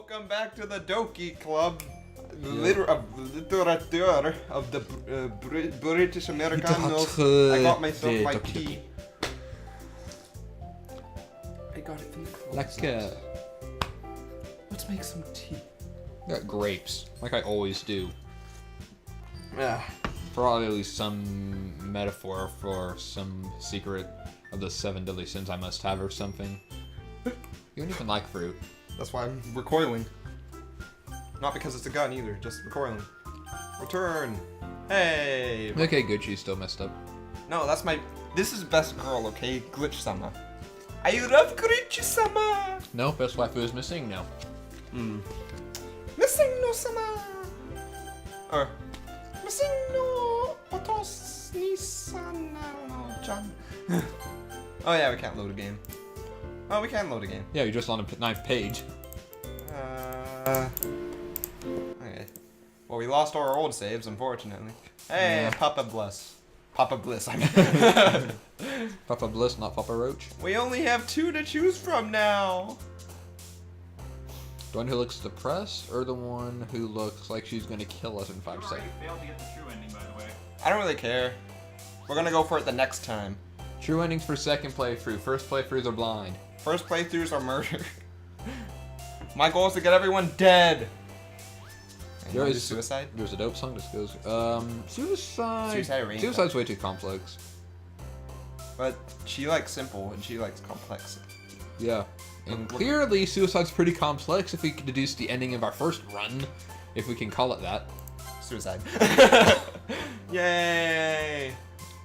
Welcome back to the Doki Club, literature of the British Americanos. I got myself my tea. I got it from the closet. Let's make some tea. Got grapes, like I always do. Yeah. Probably some metaphor for some secret of the 7 deadly sins I must have or something. You don't even like fruit. That's why I'm recoiling. Not because it's a gun either, just recoiling. Return! Hey! Okay, Gucci's still messed up. No, that's my... This is best girl, okay? Glitch-sama. I love Glitch-sama! No, best waifu is missing now. Missing no sama! Or... Missing no... Otos ni-san... I don't know, John. Oh yeah, we can't load a game. Oh, we can load a game. Yeah, you're just on a 9th page. Okay. Well, we lost all our old saves, unfortunately. Hey, Yeah. Papa Bliss. Papa Bliss, I mean. Papa Bliss, not Papa Roach. We only have 2 to choose from now. The one who looks depressed, or the one who looks like she's gonna kill us in 5 seconds? You failed to get the true ending, by the way. I don't really care. We're gonna go for it the next time. True endings for 2nd playthrough. 1st playthroughs are blind. First playthroughs are murder. My goal is to get everyone dead. You wanna do suicide? There's a dope song that goes, suicide. Suicide arena. Suicide's way too complex. But she likes simple and she likes complex. Yeah. And clearly, suicide's pretty complex if we can deduce the ending of our first run, if we can call it that. Suicide. Yay!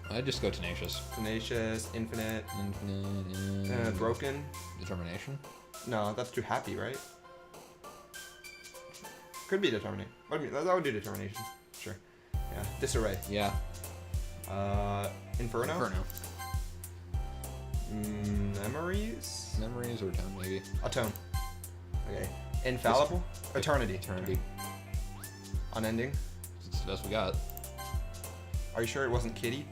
I'd just go tenacious. Tenacious, infinite, Infinite, broken. determination. No, that's too happy, right? Could be determination. I mean, that would do determination. Sure. Yeah. Disarray. Yeah. Inferno. Inferno. Memories. Memories or tone, maybe. Atone. Okay. Infallible. Eternity. Eternity. Unending. That's the best we got. Are you sure it wasn't Kitty?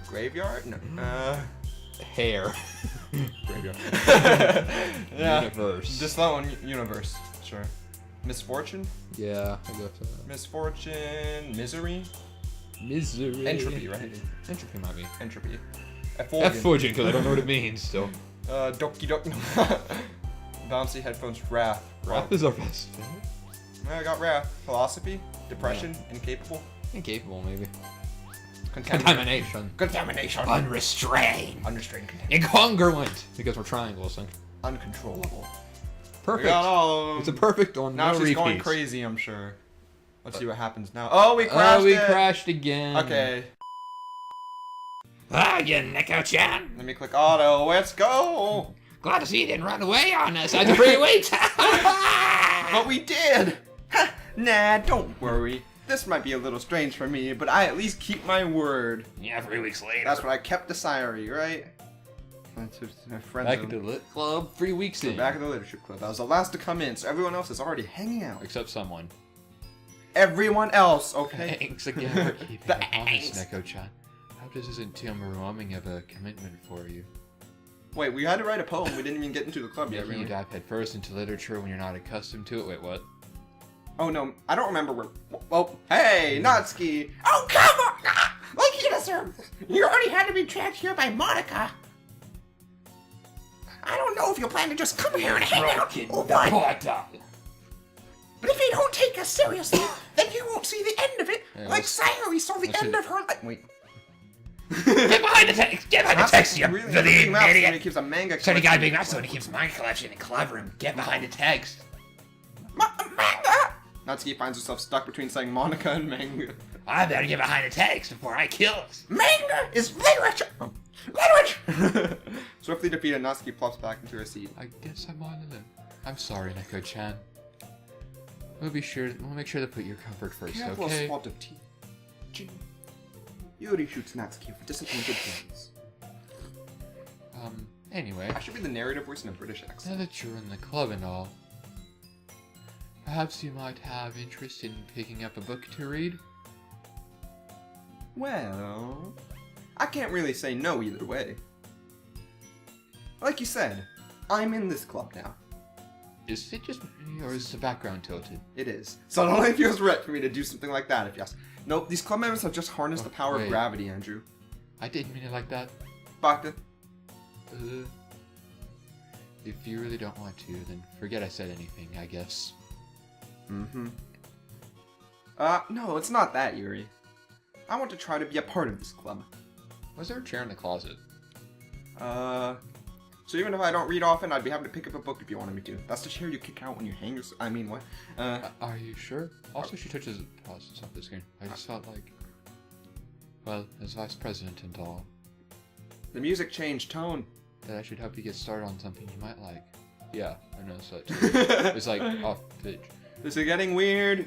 Graveyard? No. Hair. Graveyard. Yeah. Universe. Just that one. Universe. Sure. Misfortune. Yeah, I go to Misfortune. Misery. misery. Entropy, right? Entropy might be. Entropy. Effulgent, because I don't know what it means still. Doki Doki. Bouncy headphones. Wrath. Wrath is our best. I got wrath. Philosophy. Depression. Incapable. Incapable, maybe. Contamination. Contamination. Contamination. Unrestrained. Unrestrained. Contamination. Incongruent. Because we're triangles. Uncontrollable. Perfect. We got all of It's a them. perfect one. Now No she's going repeats. crazy, I'm sure. Let's see what happens now. Oh, we crashed Oh, we it. crashed again. Okay. Ah, you Neko-chan. Let me click auto. Let's go. Glad to see you didn't run away on us after 3 weeks. But we did. Nah, don't worry. This might be a little strange for me, but I at least keep my word. Yeah, 3 weeks later. That's what I kept the diary, right? That's just my friends. Back at the lit club 3 weeks in. Back at the literature club. I was the last to come in, so everyone else is already hanging out. Except someone. Everyone else, okay? Thanks again for keeping it honest, Thanks. Neko-chan. I hope this isn't too overwhelming of a commitment for you. Wait, we had to write a poem. We didn't even get into the club yet, Making you really. dive headfirst into literature when you're not accustomed to it. Wait, what? Oh no, I don't remember where. Oh, hey, Natsuki! Oh, come on! Ah, like you deserve this. You already had to be tracked here by Monica. I don't know if you plan to just come here and hang out or what. But if you don't take us seriously, then you won't see the end of it. Yeah, Like let's- Sayori saw the let's end see. of her life. Wait. Get behind the text. Get behind the text, you really bloody Big Mouth when he idiot. keeps a manga. Sorry, guy, big collection. mouth, so he keeps my collection in the club room. Get behind the text. Manga. Natsuki finds herself stuck between saying Monica and manga. I better get behind the text before I kill us. Manga is literature. Literature. Swiftly defeated, Natsuki plops back into her seat. I guess I'm on a limb. I'm sorry, Neko-chan. We'll make sure to put your comfort first, Careful okay? spot of tea. Yuri shoots Natsuki for disappointed glance. Anyway, I should be the narrative voice in a British now accent. that you're in the club and all, perhaps you might have interest in picking up a book to read? Well, I can't really say no either way. Like you said, I'm in this club now. Is it just me, or is the background tilted? It is. So it only feels right for me to do something like that, if you ask. Nope, these club members have just harnessed the power of wait. gravity, Andrew. I didn't mean it like that. Baka. If you really don't want to, then forget I said anything, I guess. Mm-hmm. No, it's not that, Yuri. I want to try to be a part of this club. Was there a chair in the closet? So even if I don't read often, I'd be happy to pick up a book if you wanted me to. That's the chair you kick out when you hang your... I mean, what? Are you sure? Also, she touches... Pause, stop the screen. I just felt like... Well, as vice president and all, The music changed tone. that I should help you get started on something you might like. Yeah, I noticed that too. It's like off pitch. This is getting weird.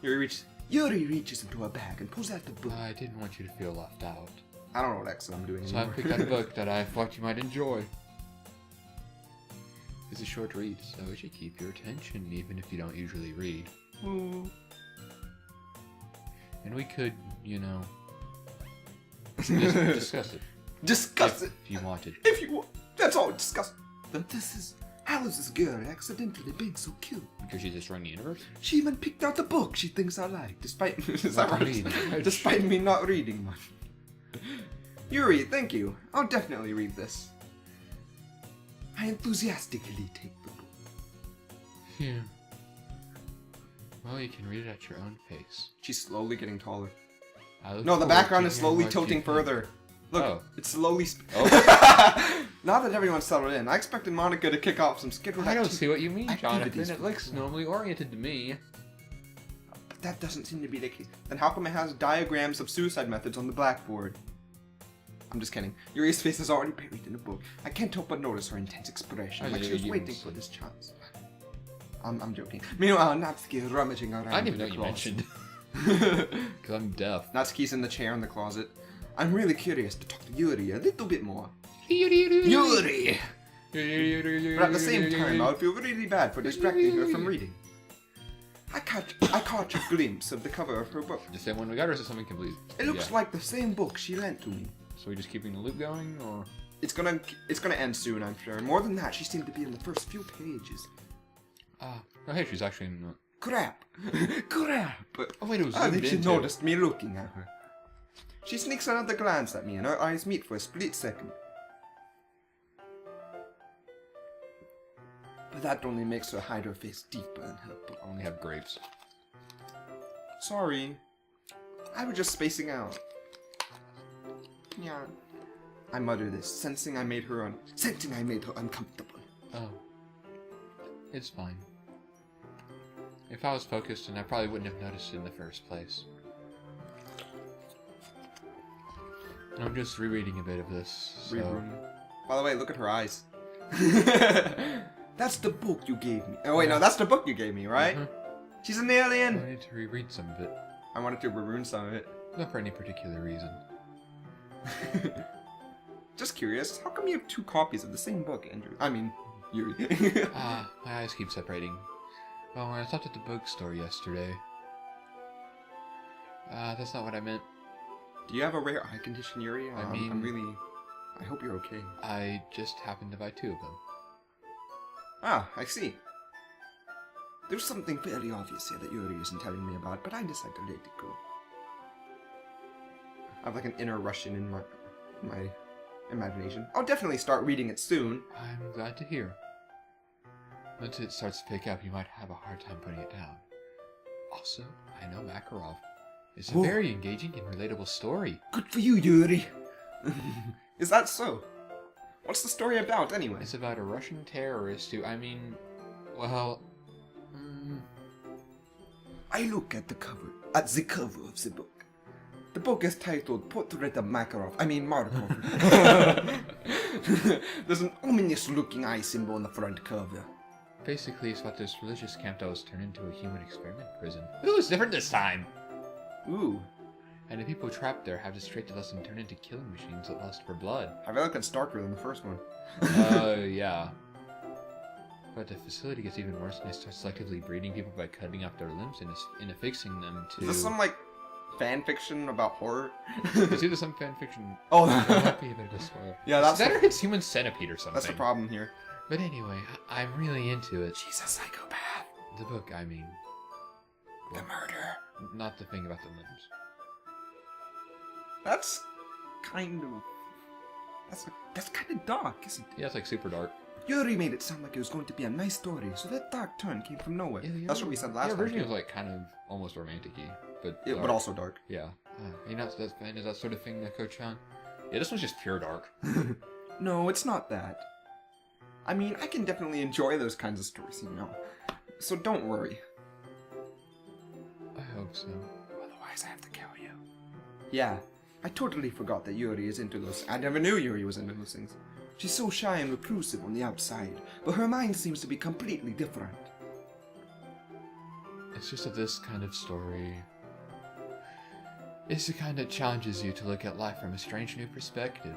Yuri reaches into a bag and pulls out the book. I didn't want you to feel left out. I don't know what accent I'm doing So I anymore. picked out a book that I thought you might enjoy. It's a short read, so it should keep your attention even if you don't usually read. Ooh. And we could, you know, discuss it. Discuss it! If you wanted. If you want. That's all discuss. Then this is... How is this girl accidentally being so cute? Because she's destroying the universe? She even picked out the book she thinks I like, despite... is that Not right? reading. Despite me not reading much. Yuri, thank you. I'll definitely read this. I enthusiastically take the book. Phew. Well, you can read it at your own pace. She's slowly getting taller. I look No, the forward background to is hearing slowly what tilting you think. further. Look, Oh. it's slowly... Oh. Now that everyone's settled in, I expected Monica to kick off some scheduled I don't activities. see what you mean, Jonathan. activities It looks normally oriented to me. But that doesn't seem to be the case. Then how come it has diagrams of suicide methods on the blackboard? I'm just kidding. Yuri's face is already buried in the book. I can't help but notice her intense expression, Oh, like yeah, she was you waiting must for say. this chance. I'm joking. Meanwhile, Natsuki is rummaging around. I didn't even know in you the mentioned. closet. Because I'm deaf. Natsuki's in the chair in the closet. I'm really curious to talk to Yuri a little bit more. Yuri! Yuri! But at the same time, I would feel really bad for distracting her from reading. I caught a glimpse of the cover of her book. The same one we got, or is it something complete? It looks like the same book she lent to me. So we just keeping the loop going, or? It's gonna end soon, I'm sure. More than that, she seemed to be in the first few pages. Oh, hey, she's actually in the... Crap! Crap! Oh wait, it was I zoomed think she into. noticed me looking at her. She sneaks another glance at me, and our eyes meet for a split second. But that only makes her hide her face deeper in her book. I only have grapes. Sorry. I was just spacing out. Yeah. I mutter this, sensing I made her uncomfortable. Oh. It's fine. If I was focused, then I probably wouldn't have noticed it in the first place. I'm just rereading a bit of this, so... Rereading. By the way, look at her eyes. That's the book you gave me. Oh wait, no, that's the book you gave me, right? Mhm. She's an I alien! need to reread some of it. I wanted to ruin some of it. Not for any particular reason. Just curious, how come you have 2 copies of the same book, Andrew? I mean, Yuri. Ah, my eyes keep separating. Well, when I stopped at the bookstore yesterday... that's not what I meant. Do you have a rare eye condition, Yuri? I mean- I'm really... I hope you're okay. I just happened to buy 2 of them. Ah, I see. There's something fairly obvious here that Yuri isn't telling me about, but I decided to let it go. I have like an inner Russian in my imagination. I'll definitely start reading it soon. I'm glad to hear. Once it starts to pick up, you might have a hard time putting it down. Also, I know Makarov. It's a Whoa. very engaging and relatable story. Good for you, Yuri. Is that so? What's the story about, anyway? It's about a Russian terrorist who, well... I look at the cover of the book. The book is titled Portrait of Makarov. Markov. There's an ominous-looking eye symbol on the front cover. Basically, it's about this religious camp that was turned into a human experiment prison. Ooh, it's different this time. Ooh. And the people trapped there have the straight to lust and turn into killing machines that lust for blood. I feel like it's darker than the first one. Yeah. But the facility gets even worse and they start selectively breeding people by cutting off their limbs and affixing them to... Is this some, fan fiction about horror? It's either some fanfiction... Oh, There might be a bit of a spoiler. Yeah, that's It's better it's Human Centipede or something. that's the problem here. But anyway, I'm really into it. She's a psychopath. The book, I mean. The murder. Not the thing about the limbs. That's kind of... That's kind of dark, isn't it? Yeah, it's like super dark. Yuri made it sound like it was going to be a nice story, so that dark turn came from nowhere. Yeah, That's what we said last the time. original was like kind of almost romantic-y, but Yeah, but also dark. Yeah. You know, that's fan of that sort of thing, Coach-chan? Yeah, this one's just pure dark. No, it's not that. I mean, I can definitely enjoy those kinds of stories, you know. So don't worry. I hope so. Otherwise, I have to kill you. Yeah, I totally forgot that Yuri is into those. I never knew Yuri was into those things. She's so shy and reclusive on the outside, but her mind seems to be completely different. It's just that this kind of story is the kind that challenges you to look at life from a strange new perspective.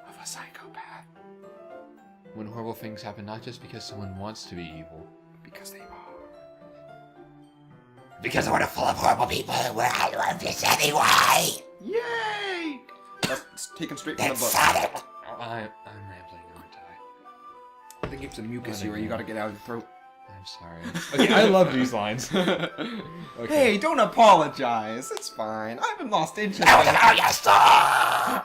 Of a psychopath. When horrible things happen not just because someone wants to be evil. Because they are. Because we're full of horrible people who will outrun this anyway. Yay! That's taken straight from the book. I'm rambling, aren't I? I think you have some mucus here you gotta get out of your throat. I'm sorry. Okay, I love these lines. Okay. Hey, don't apologize. It's fine. I haven't lost interest. Oh, yes, sir!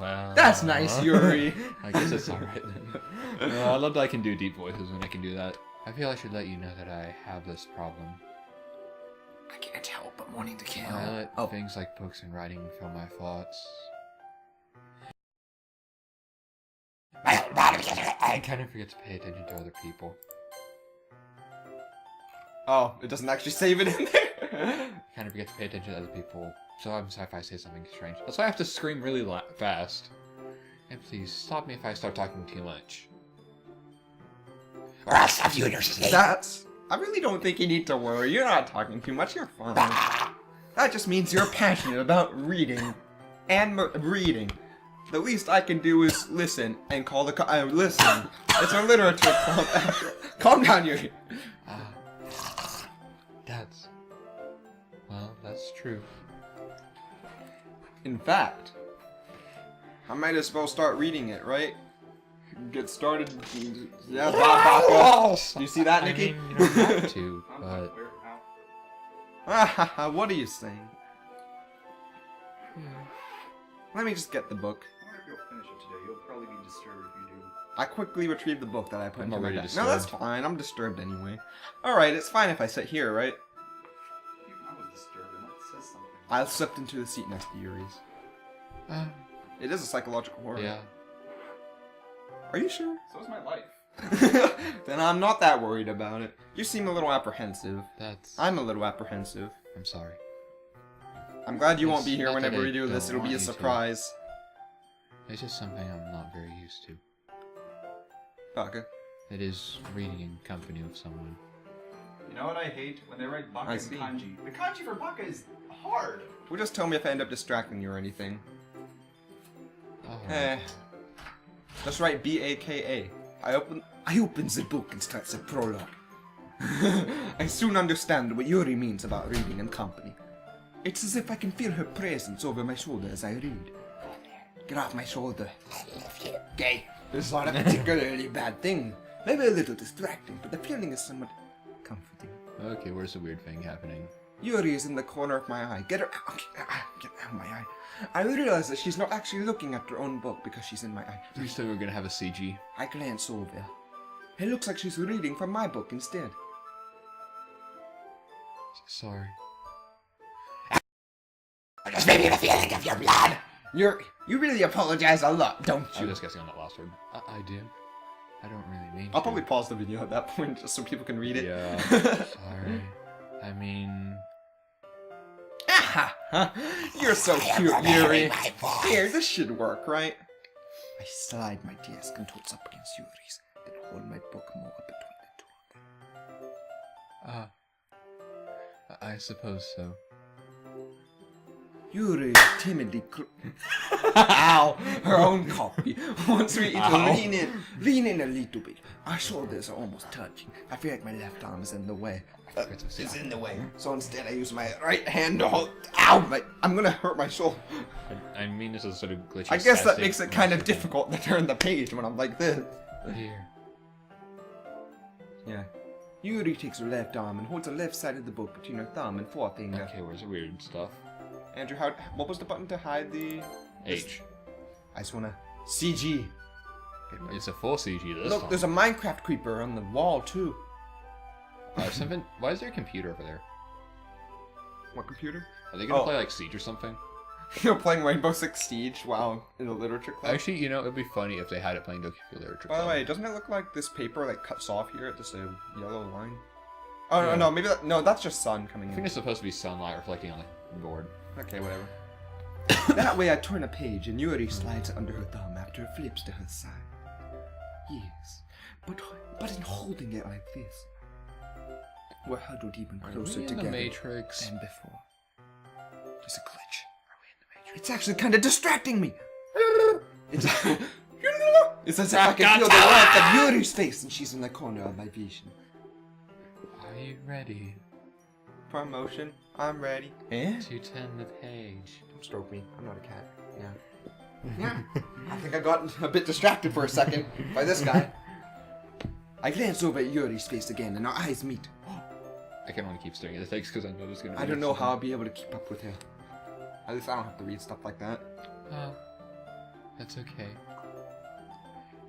Well, That's nice, Yuri. I guess it's alright then. I love that I can do deep voices when I can do that. I feel I should let you know that I have this problem. I can't help but wanting to kill. I let things like books and writing fill my thoughts. I kind of forget to pay attention to other people. Oh, it doesn't actually save it in there? I kind of forget to pay attention to other people. So I'm sorry if I say something strange. That's why I have to scream really fast. And please, stop me if I start talking too much. Or I'll stuff you in your sleep. I really don't think you need to worry. You're not talking too much. You're fine. That just means you're passionate about reading. And reading. The least I can do is listen and call the listen. It's a literature club. Calm down, Yuri. That's true. In fact, I might as well start reading it, right? Get started. Yeah, Do you see that, Nikki? I mean, you don't have to, but... What are you saying? Let me just get the book. I wonder if you'll finish it today. You'll probably be disturbed if you do. I quickly retrieved the book that I put I'm into my already desk. No, that's disturbed. fine. I'm disturbed anyway. Alright, it's fine if I sit here, right? I was disturbed, and that says something. I slipped into the seat next to Yuri's. It is a psychological horror. Yeah. Are you sure? So is my life. Then I'm not that worried about it. You seem a little apprehensive. I'm a little apprehensive. I'm sorry. I'm glad you won't be It's here not whenever that we I do this. don't It'll be a want you to. surprise. It's just something I'm not very used to. Okay. It is reading in company with someone. You know what I hate? When they write baka I and see. kanji. The kanji for baka is hard. Well, just tell me if I end up distracting you or anything. Oh. Just write B-A-K-A. I open the book and start the prologue. I soon understand what Yuri means about reading in company. It's as if I can feel her presence over my shoulder as I read. Get off my shoulder. Okay, it's not a particularly bad thing. Maybe a little distracting, but the feeling is somewhat comforting. Okay, where's the weird thing happening? Yuri is in the corner of my eye. Get her out. Get out of my eye. I realize that she's not actually looking at her own book because she's in my eye. You said we were gonna have a CG. I glance over. It looks like she's reading from my book instead. Sorry. Just maybe the feeling of your blood. You really apologize a lot, don't I'm you? just guessing on that last word. I do. I don't really mean I'll to. probably pause the video at that point just so people can read it. Yeah. Sorry. I mean... Aha! You're so cute, Yuri. Here, this should work, right? I slide my desk and toss up against Yuri's, then hold my book more between the two of them. I suppose so. Yuri timidly Ow! Her own copy. Wants me to lean in a little bit. Our shoulders are almost touching. I feel like my left arm is in the way. It's in the way. So instead I use my right hand to hold. Ow! I'm gonna hurt my shoulder. I mean this is sort of glitchy. I guess that makes it kind of difficult to turn the page when I'm like this. Here. Yeah. Yuri takes her left arm and holds the left side of the book between her thumb and forefinger. Okay, where's the weird stuff? Andrew, what was the button to hide the... H. I just wanna... CG. Okay, right. It's a full CG this Look, time. there's a Minecraft creeper on the wall, too. Why is there a computer over there? What computer? Are they gonna play like Siege or something? You're playing Rainbow Six Siege while in the literature club? Actually, you know, it'd be funny if they had it playing Doki Doki Literature Club. By the way, doesn't it look like this paper like cuts off here at this yellow line? Oh, Yeah. no, maybe no, that's just sun coming I in. think it's supposed to be sunlight reflecting on the board. Okay, whatever. That way I turn a page and Yuri slides it under her thumb after it flips to her side. Yes, but in holding it like this, we're huddled even closer in together the Matrix? than before. There's a glitch. Are we in the Matrix? It's actually kind of distracting me. It's as if I can feel the warmth of Yuri's face and she's in the corner of my vision. Are you ready Promotion. I'm ready. Eh? to turn the page? Don't stroke me. I'm not a cat. Yeah. I think I got a bit distracted for a second by this guy. I glance over at Yuri's face again and our eyes meet. I can only keep staring at the text because I know there's gonna be. I don't know how I'll be able to keep up with her. At least I don't have to read stuff like that. That's okay.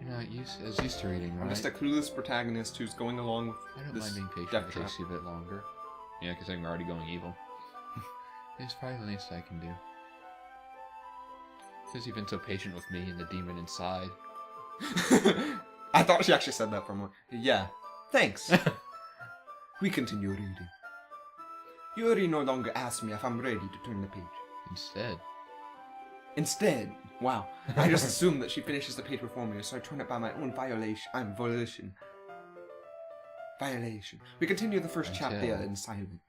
You're not used to reading, right? I'm just a clueless protagonist who's going along with I don't this mind being patient. death It trap. takes you a bit longer. Yeah, because I'm already going evil. It's probably the least I can do. Because you've been so patient with me and the demon inside. I thought she actually said that for more. Yeah. Thanks. We continue reading. Yuri no longer asks me if I'm ready to turn the page. Instead, wow, I just assume that she finishes the page before me, so I turn it by my own volition. We continue the first chapter in silence.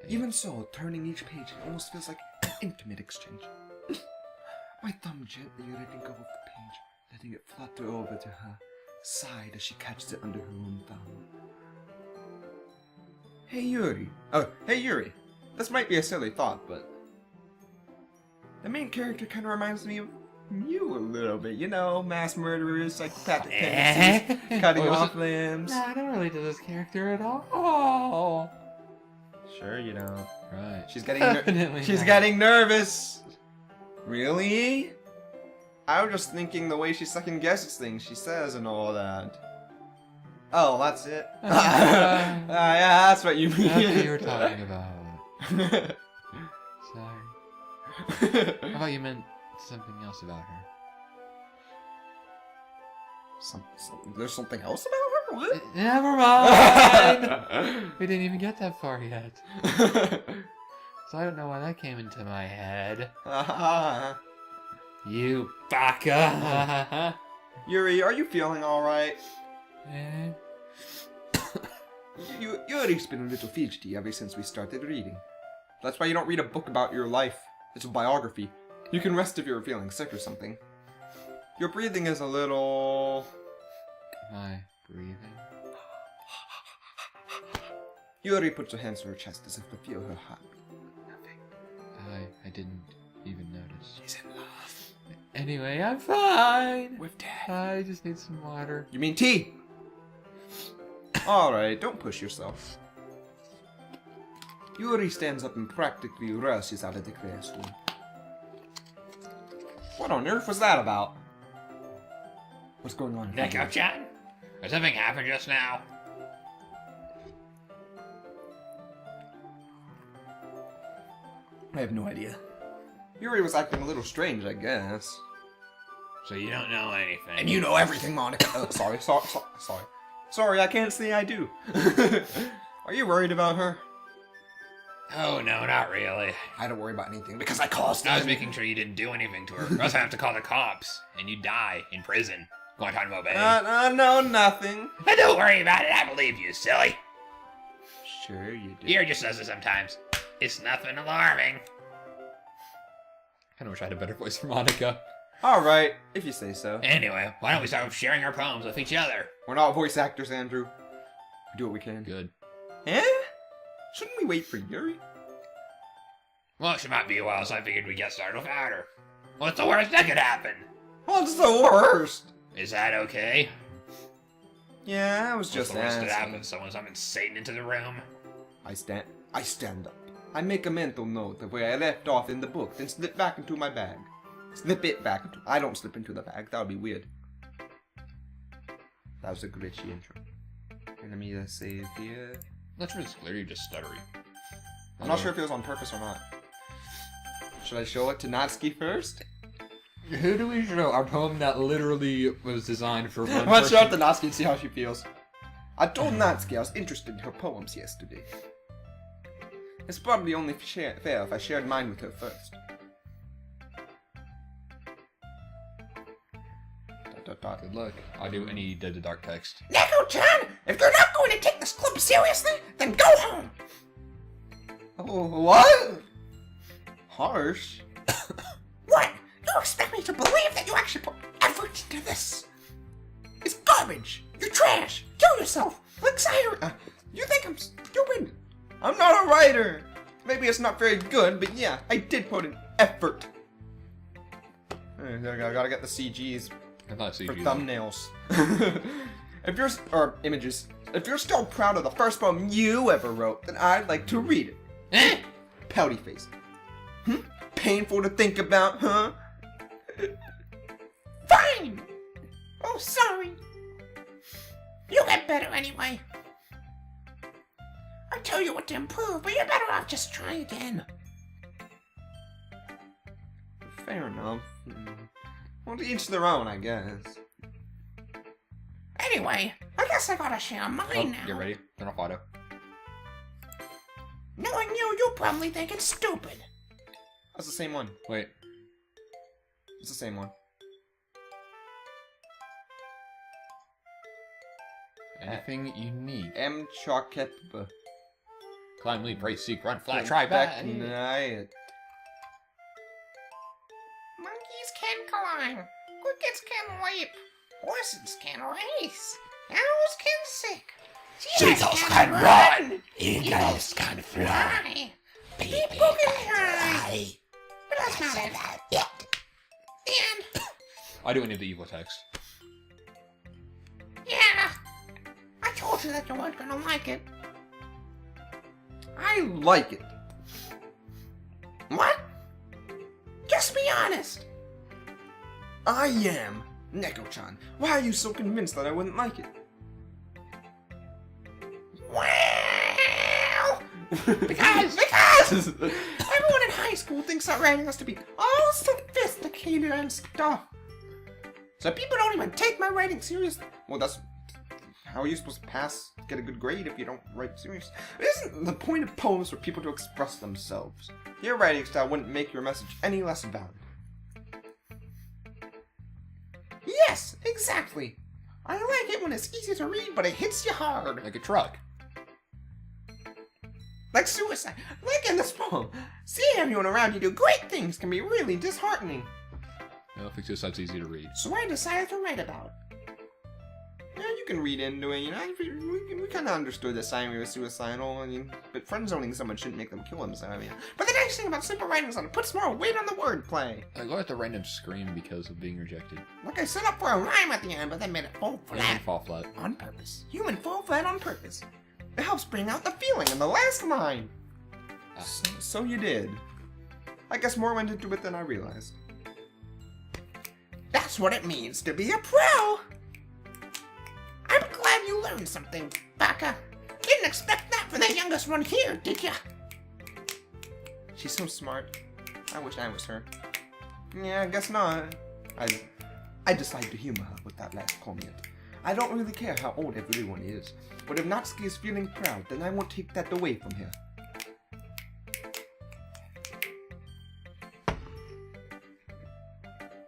Even so, turning each page almost feels like an intimate exchange. My thumb gently letting go of the page, letting it flutter over to her side as she catches it under her own thumb. Hey Yuri. Oh, hey Yuri. This might be a silly thought, but the main character kind of reminds me of you a little bit. You know, mass murderers, psychopathic tendencies, cutting off limbs. No, I don't relate to this character at all. Sure you don't. Right. She's getting Definitely she's not. getting nervous. Really? I was just thinking the way she second guesses things she says and all that. Oh, that's it. Yeah, that's what you mean. That's what you were talking about. Sorry. How about you meant something else about her? There's something else about her? What? Never mind! We didn't even get that far yet. So I don't know why that came into my head. You baka! Yuri, are you feeling alright? Eh? Yuri's been a little fidgety ever since we started reading. That's why you don't read a book about your life. It's a biography. You can rest if you're feeling sick or something. Your breathing is a little... My breathing? Yuri puts her hands to her chest as if to feel her heart. Nothing. I didn't even notice. She's in love. Anyway, I'm fine! With Dad. I just need some water. You mean tea? Alright, don't push yourself. Yuri stands up and practically rushes out of the classroom. What on earth was that about? What's going on? Neko-chan? Or something happened just now? I have no idea. Yuri was acting a little strange, I guess. So you don't know anything. And you know everything, Monica. Oh, sorry. Sorry, I can't say I do. Are you worried about her? Oh, no, not really. I don't worry about anything because I caused I was it. making sure you didn't do anything to her. Or else I have to call the cops. And you die in prison. Guantanamo Bay. No, nothing. But don't worry about it. I believe you, silly. Sure you do. Ear just does it sometimes. It's nothing alarming. I kinda wish I had a better voice for Monica. Alright, if you say so. Anyway, why don't we start sharing our poems with each other? We're not voice actors, Andrew. We do what we can. Good. Eh? Shouldn't we wait for Yuri? Well, she might be a while, so I figured we'd get started without her. What's the worst that could happen? What's the worst? Is that okay? Yeah, I was What's just the worst that asking. happens? Someone summons Satan into the room. I stand up. I make a mental note of where I left off in the book, then slip back into my bag. Slip it back into... I don't slip into the bag. That would be weird. That was a glitchy intro. And let me just save here. That's really clear. You're just stuttering. I'm not sure if it was on purpose or not. Should I show it to Natsuki first? Who do we show? Our poem that literally was designed for one Let's show it to person. Natsuki and see how she feels. I told Natsuki I was interested in her poems yesterday. It's probably only fair if I shared mine with her first. Good luck. I do any Dead to Dark text. Neko-chan, if you're not going to take this club seriously, then go home. Oh, what? Harsh. What? You expect me to believe that you actually put effort into this? It's garbage. You're trash. Kill yourself. Like Siren. You think I'm stupid? I'm not a writer. Maybe it's not very good, but yeah, I did put in effort. I gotta get the CGs I thought for CG. thumbnails. If you're or images. If you're still proud of the first poem you ever wrote, then I'd like to read it. Pouty face. Painful to think about, huh? Fine. Oh, sorry. You'll get better anyway. I tell you what to improve, but you're better off just try again. Fair enough. Well, to each their own, I guess. Anyway, I guess I gotta share mine now. Get ready. Turn off auto. Knowing you, you'll probably think it's stupid. That's the same one. Wait. It's the same one. Anything you need. M. Chalkep. Climb, leap, race, seek, run, fly, try, back. Night. Monkeys can climb. Crickets can leap. Horses can race. Owls can sing. Seagulls can run. Eagles can fly. People can try. But that's not it. And, I do any of the evil text. yeah, I told you that you weren't gonna like it. I like it. What? Just be honest. I am. Neko-chan, why are you so convinced that I wouldn't like it? Well, Because everyone in high school thinks that writing has to be all sophisticated and stuff. So people don't even take my writing seriously. Well, that's how are you supposed to get a good grade if you don't write serious? Isn't the point of poems for people to express themselves? Your writing style wouldn't make your message any less valid. Yes, exactly. I like it when it's easy to read, but it hits you hard. Like a truck. Like suicide. Like in this poem. Seeing everyone around you do great things can be really disheartening. I don't think suicide's easy to read. So I decided to write about it. Yeah, you can read into it, you know. We kind of understood that Simon was suicidal, but friend zoning someone shouldn't make them kill themselves. Yeah. But the nice thing about simple writing is that it puts more weight on the wordplay. I got the random scream because of being rejected. Like I set up for a rhyme at the end, but then made it fall And flat. fall flat. On purpose. Human fall flat on purpose. It helps bring out the feeling in the last line. So you did. I guess more went into it than I realized. That's what it means to be a pro! I'm glad you learned something, Baka. Didn't expect that from the youngest one here, did ya? She's so smart. I wish I was her. Yeah, I guess not. I decided to humor her with that last comment. I don't really care how old everyone is, but if Natsuki is feeling proud, then I won't take that away from her.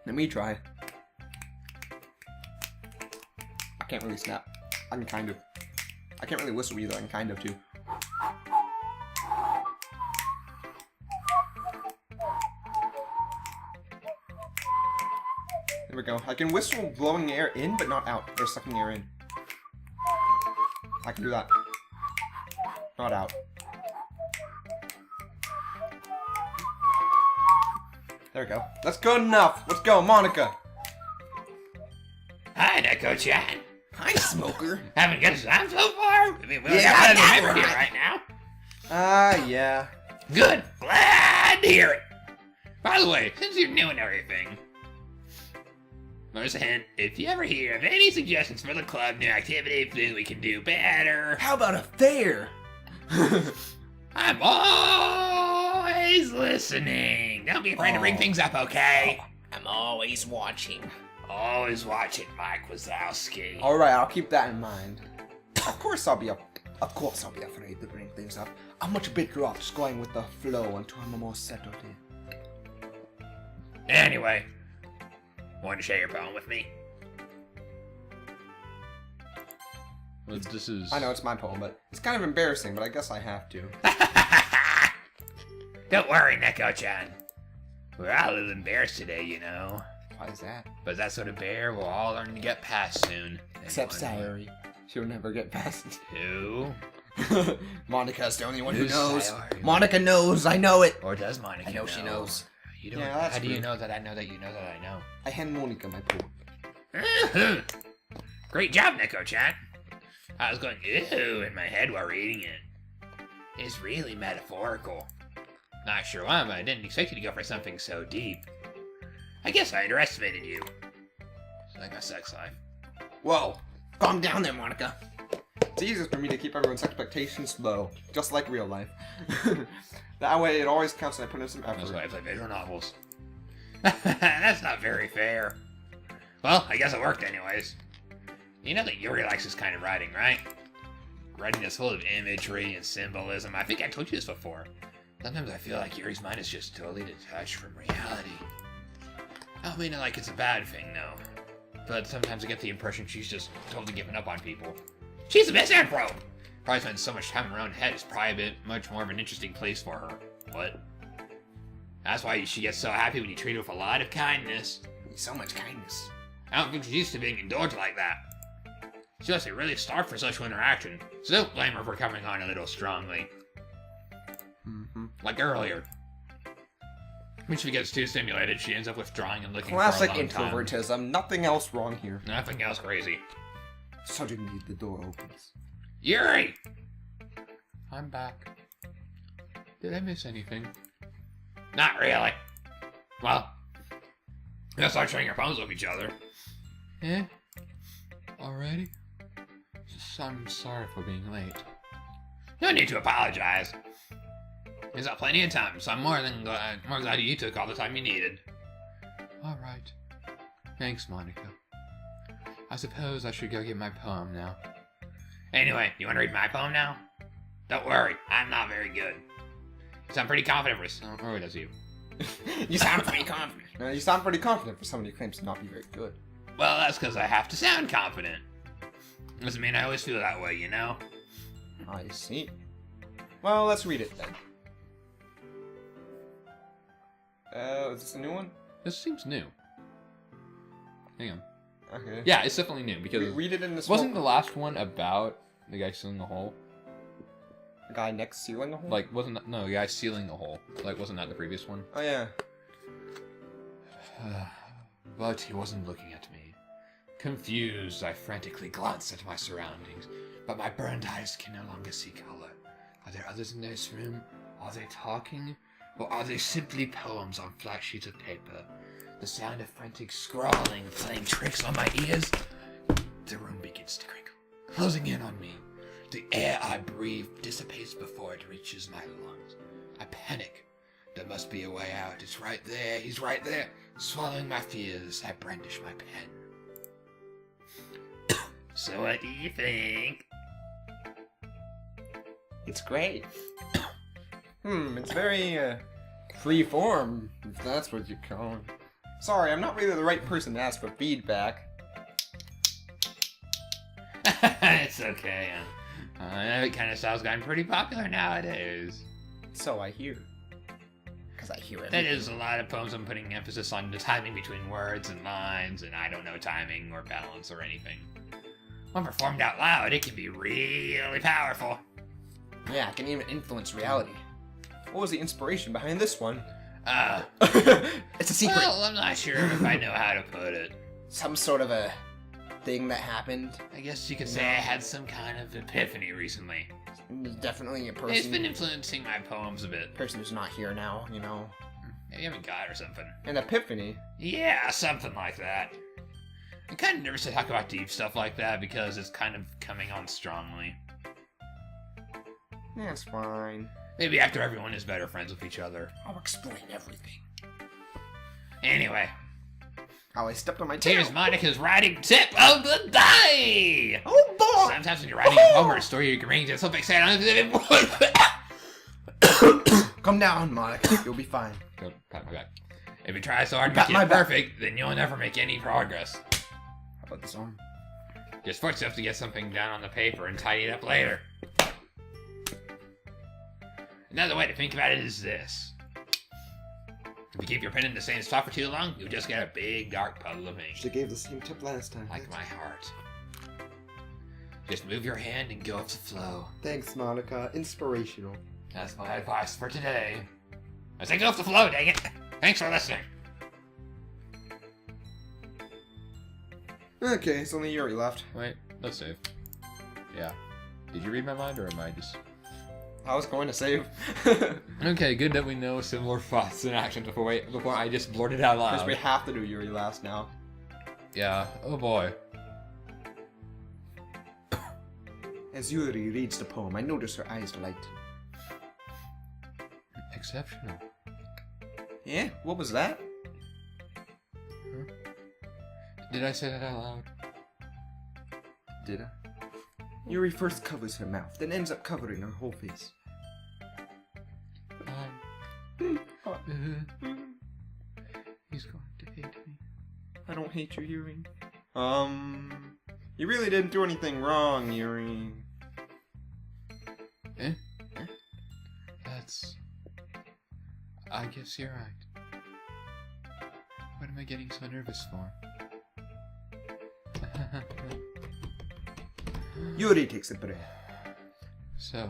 Let me try. I can't really snap. I can kind of. I can't really whistle either, I can kind of too. There we go. I can whistle blowing air in, but not out. Or sucking air in. I can do that. Not out. There we go. That's good enough. Let's go, Monica. Hi, Neko-chan. Hi, Hi, Smoker. Having a good time so far? I mean, we're Yeah, out of the that's member here right. right now. Yeah. Good. Glad to hear it. By the way, since you're new and everything, there's a hint. If you ever hear of any suggestions for the club, new activity, thing we can do better, How about a fair? I'm always listening. Don't be afraid to bring things up, okay? I'm always watching. Always watching, Mike Wazowski. All right, I'll keep that in mind. Of course I'll be afraid to bring things up. I'm much better off just going with the flow until I'm more settled in. Anyway, want to share your poem with me? Well, this is. I know it's my poem, but it's kind of embarrassing, but I guess I have to. Don't worry, Neko-chan. We're all a little embarrassed today, you know. Why is that? But that sort of bear we'll all learn to get past soon. Except Anyone? Sayori. She'll never get past it. Who? Monica's the only one who Who's knows. Sayori? Monica knows, I know it. Or does Monica I know she knows. You don't, Yeah, that's how do you true. know that I know that you know that I know? I hand Monica my poem. Great job, Neko-chan. I was going, ew, in my head while reading it. It's really metaphorical. Not sure why, but I didn't expect you to go for something so deep. I guess I underestimated you. It's like my sex life. Whoa, calm down there, Monica. It's easier for me to keep everyone's expectations low, just like real life. That way it always counts when I put in some That's effort. why I play visual novels. That's not very fair. Well, I guess it worked anyways. You know that Yuri likes this kind of writing, right? Writing that's full of imagery and symbolism. I think I told you this before. Sometimes I feel like Yuri's mind is just totally detached from reality. I don't mean it like it's a bad thing, no. But sometimes I get the impression she's just totally given up on people. She's the best pro! Probably spends so much time in her own head, it's probably a bit much more of an interesting place for her. What? That's why she gets so happy when you treat her with a lot of kindness. So much kindness. I don't think she's used to being indulged like that. She must be really starved for social interaction, so don't blame her for coming on a little strongly. Mm-hmm. Like earlier. When she gets too stimulated, she ends up withdrawing and looking Classic for a long time. introvertism. Nothing else wrong here. Nothing else crazy. Suddenly the door opens. Yuri! I'm back. Did I miss anything? Not really. Well, let's start sharing our phones with each other. Eh? Already? I'm sorry for being late. No need to apologize. There's not plenty of time, so I'm more glad you took all the time you needed. Alright. Thanks, Monica. I suppose I should go get my poem now. Anyway, you want to read my poem now? Don't worry, I'm not very good. So I'm pretty confident for this. Or does you? You sound pretty confident. You sound pretty confident for somebody who claims to not be very good. Well, that's because I have to sound confident. Doesn't mean I always feel that way, you know? I see. Well, let's read it then. Is this a new one? This seems new. Hang on. Okay. Yeah, it's definitely new because Read it in this wasn't the last one about the guy sealing the hole? the guy next ceiling a hole? Like, wasn't that, no, the guy sealing the hole. Like, wasn't that the previous one? Oh yeah. But he wasn't looking at me. Confused, I frantically glanced at my surroundings, but my burned eyes can no longer see color. Are there others in this room? Are they talking? Or are they simply poems on flat sheets of paper? The sound of frantic scrawling playing tricks on my ears? The room begins to crinkle, closing in on me. The air I breathe dissipates before it reaches my lungs. I panic. There must be a way out. It's right there. He's right there. Swallowing my fears, I brandish my pen. So what do you think? It's great. It's very, free form, if that's what you call it. Sorry, I'm not really the right person to ask for feedback. It's okay. That kind of style's gotten pretty popular nowadays. So I hear. Because I hear That everything. is a lot of poems I'm putting emphasis on the timing between words and lines, and I don't know timing or balance or anything. When performed out loud, it can be really powerful. Yeah, it can even influence reality. What was the inspiration behind this one? It's a secret. Well, I'm not sure if I know how to put it. Some sort of a thing that happened. I guess you could say I had some kind of epiphany recently. There's definitely a It's been person. influencing my poems a bit. Person who's not here now, you know. Maybe I'm a god or something. An epiphany. Yeah, something like that. I'm kind of nervous to talk about deep stuff like that because it's kind of coming on strongly. That's fine. Maybe after everyone is better friends with each other. I'll explain everything. Anyway, Oh, I stepped on my tail. here's Monica's writing tip of the day! Oh boy! Sometimes when you're writing a poem or a story, you can range so excited. Calm down, Monica. You'll be fine. Go, pat my back. If you try so hard to Pat make my it back. perfect, then you'll never make any progress. How about this arm? Just force yourself to get something down on the paper and tidy it up later. Another way to think about it is this. If you keep your pen in the same spot for too long, you'll just get a big dark puddle of ink. She gave the same tip last time. Like my heart. Just move your hand and go with the flow. Thanks, Monica. Inspirational. That's my advice for today. I say go with the flow, dang it. Thanks for listening. Okay, it's only Yuri left. Wait, let's save. Yeah. Did you read my mind, or am I just... I was going to save. Okay, good that we know similar thoughts and actions before I just blurted out Because loud. we have to do Yuri last now. Yeah, oh boy. As Yuri reads the poem, I notice her eyes light. Exceptional. Yeah? What was that? Did I say that out loud? Did I? Yuri first covers her mouth, then ends up covering her whole face. He's going to hate me. I don't hate you, Yuri. You really didn't do anything wrong, Yuri. Eh? That's... I guess you're right. What am I getting so nervous for? Yuri takes a breath. So,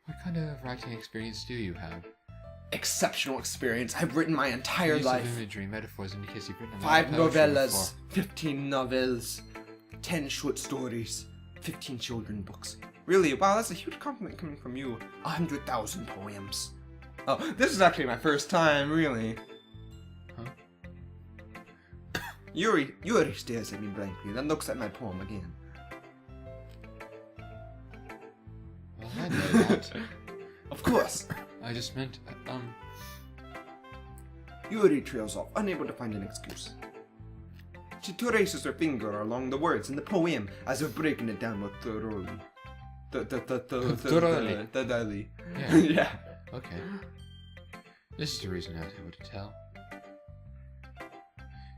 what kind of writing experience do you have? Exceptional experience. I've written my entire Use life. of imagery, metaphors indicates you've written a lot 5 of poetry novellas, 15 novels, 10 short stories, 15 children books. Really? Wow, that's a huge compliment coming from you. 100,000 poems. Oh, this is actually my first time, really. Huh? Yuri stares at me blankly, then looks at my poem again. Well, I know that. Of course. I just meant, Yuri trails off, unable to find an excuse. She traces her finger along the words in the poem as if breaking it down more thoroughly. Thoroughly. Yeah. Yeah. Okay. This is the reason I was able to tell.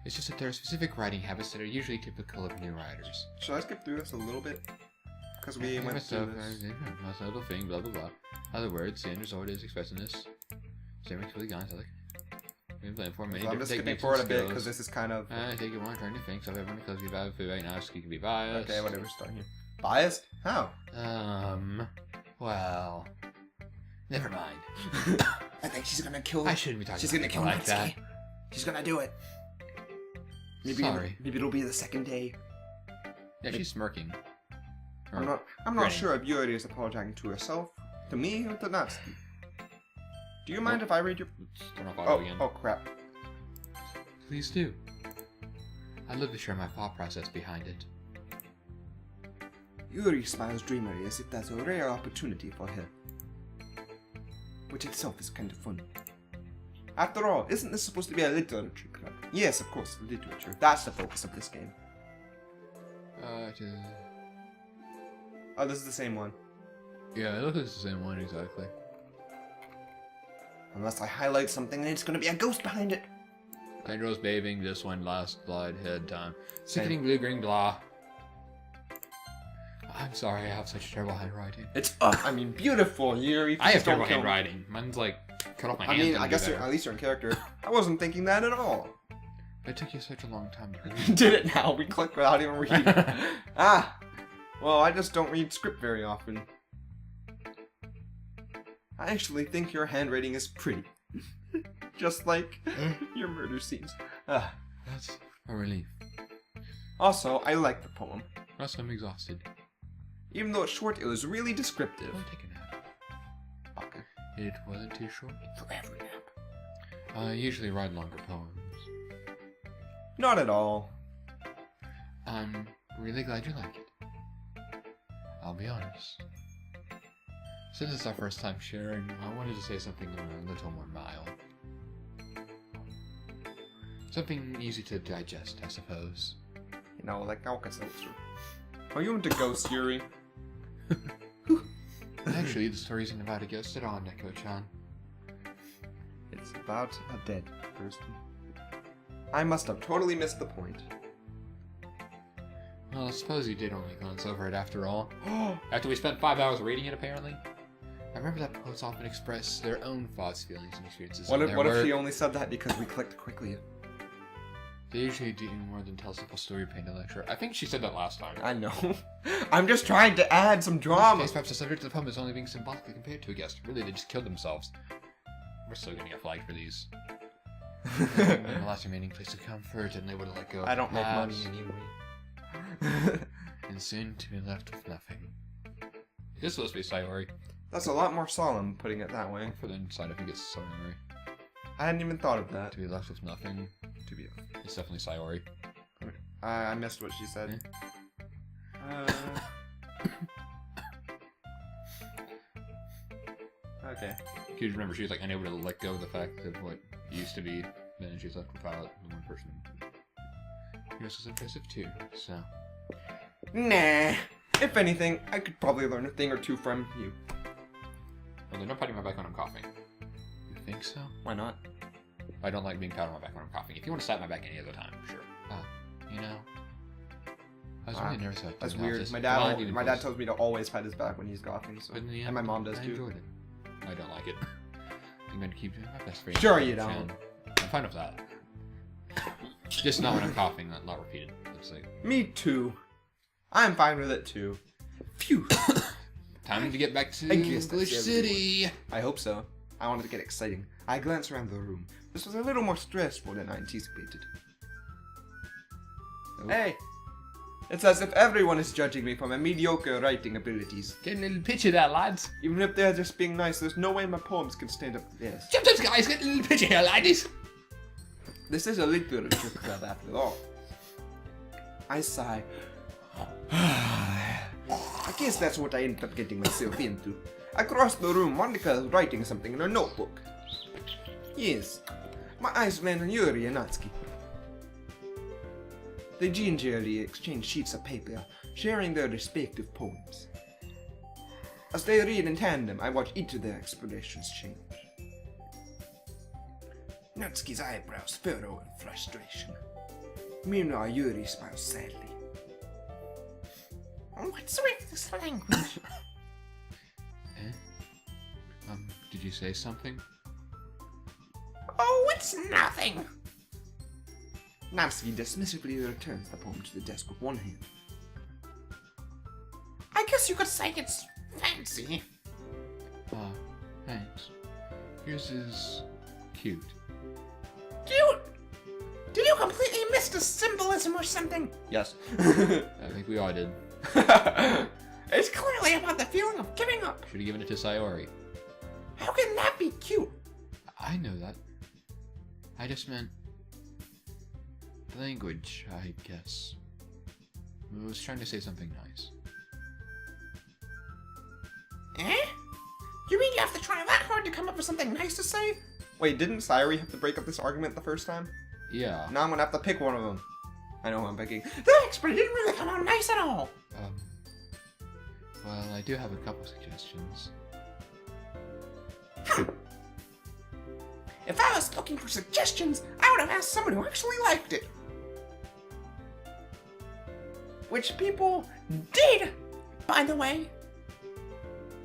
It's just that there are specific writing habits that are usually typical of new writers. Shall I skip through this a little bit? Because we went through this. Most notable thing, blah blah blah. Other words, the end result is expressiveness. Statement completely gone, like. We can plan for many So I'm different just skipping techniques forward a and bit skills. because this is kind of... I take it one turn to think, so everyone close you about food right now, so you can be biased. Okay, whatever, start here. Biased? How? Well, never mind. I think she's gonna kill... I shouldn't be talking She's about gonna people kill like that. Natsuki. She's gonna do it. Maybe Sorry. Maybe it'll be the second day. Yeah, she's smirking. Or I'm not grinning. sure if Yuri is apologizing to herself, to me, or to Natsuki. Do you mind if I read your... Let's turn off audio again. Oh crap. Please do. I'd love to share my thought process behind it. Yuri smiles dreamily as if that's a rare opportunity for her. Which itself is kind of fun. After all, isn't this supposed to be a literature club? Yes, of course, literature. That's the focus of this game. Oh, this is the same one. Yeah, it looks like the same one exactly. Unless I highlight something and it's gonna be a ghost behind it. Andrew's bathing, this one, last slide, head time. Same. Sickening blue, green, blah. I'm sorry, I have such terrible handwriting. It's I mean, beautiful, Yuri. I have Please don't terrible kill me. handwriting. Mine's like, cut off my I hands. mean, and I do guess better. at least you're in character. I wasn't thinking that at all. It took you such a long time to read. Did it now? We click without even reading. Ah! Well, I just don't read script very often. I actually think your handwriting is pretty. Just like your murder scenes. Ah. That's a relief. Also, I like the poem. Also, I'm exhausted. Even though it's short, it was really descriptive. I'll take a nap. Okay. It wasn't too short. Forever nap. I usually write longer poems. Not at all. I'm really glad you like it. I'll be honest. Since it's our first time sharing, I wanted to say something a little more mild. Something easy to digest, I suppose. You know, like Alka-Seltzer. Are you into ghosts, Yuri? Actually, the story isn't about a ghost at all, Neko-chan. It's about a dead person. I must have totally missed the point. Well, I suppose you did only glance over it after all. After we spent 5 hours reading it, apparently. I remember that poets often express their own thoughts, feelings, and experiences. What in if, their what if work. she only said that because we clicked quickly? They usually do more than tell a simple story, paint a lecture. I think she said that last time. I know. I'm just trying to add some In this drama. case, perhaps the subject of the poem is only being symbolically compared to a guest. Really, they just killed themselves. We're still gonna get flagged for these. The last remaining place of comfort, and they would have let go of I don't the make money past, anyway. and soon to be left with nothing. This is supposed to be Sayori. That's a lot more solemn, putting it that way. For the inside, I think it's Sayori. I hadn't even thought of that. To be left with nothing. To be, It's definitely Sayori. I missed what she said. Okay. Because you remember, she was like unable to let go of the fact of what used to be. Then she was left without the one person. Yours was impressive too. So. Nah. If anything, I could probably learn a thing or two from you. Well, then don't pat my back when I'm coughing. You think so? Why not? I don't like being patted on my back when I'm coughing. If you want to slap my back any other time, sure. You know, I was really nervous about That's doing all weird. this. My Blinding dad impulse. tells me to always pat his back when he's coughing, so. But in the And end, my mom does I too. enjoyed it. I don't like it. I'm going to keep doing my best for you. Sure you Chan. don't. I'm fine with that. Just not when I'm coughing, not repeated. It's like, Me too. I'm fine with it too. Phew. time to get back to I guess that's Glitch City. I hope so. I wanted to get exciting. I glanced around the room. This was a little more stressful than I anticipated. Oh. Hey! It's as if everyone is judging me for my mediocre writing abilities. Getting a little picture there, lads. Even if they're just being nice, there's no way my poems can stand up to this. Sometimes guys get a little picture here, ladies. This is a literature club after all. I sigh. I guess that's what I ended up getting myself into. Across the room, Monica is writing something in her notebook. Yes, my eyes land on Yuri and Natsuki. They gingerly exchange sheets of paper, sharing their respective poems. As they read in tandem, I watch each of their expressions change. Natsuki's eyebrows furrow in frustration. Meanwhile, Yuri smiles sadly. What's with this language? Did you say something? Oh, it's nothing. Natsuki dismissively returns the poem to the desk with one hand. I guess you could say it's fancy. Thanks. Yours is cute. Cute. Did you completely miss the symbolism or something? Yes. I think we all did. It's clearly about the feeling of giving up. Should have given it to Sayori. How can that be cute? I know that. I just meant language, I guess. I was trying to say something nice. Eh? You mean you have to try that hard to come up with something nice to say? Wait, didn't Sayori have to break up this argument the first time? Yeah. Now I'm gonna have to pick one of them. I know who I'm picking. Thanks, but it didn't really come out nice at all. Well, I do have a couple suggestions. If I was looking for suggestions, I would have asked someone who actually liked it. Which people did, by the way.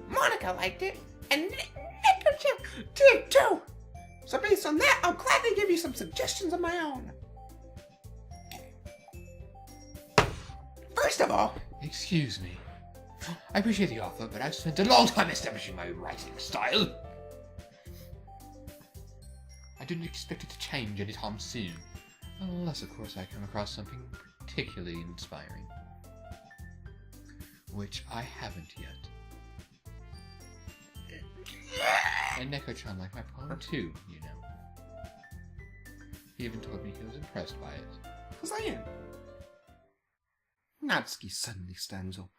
Monica liked it, and Nick did too. So based on that, I'll gladly give you some suggestions of my own. First of all, Excuse me. I appreciate the offer, but I've spent a long time establishing my writing style. I didn't expect it to change anytime soon. Unless, of course, I come across something particularly inspiring. Which I haven't yet. And Neko-chan liked my poem too, you know. He even told me he was impressed by it. Because I am. Natsuki suddenly stands up.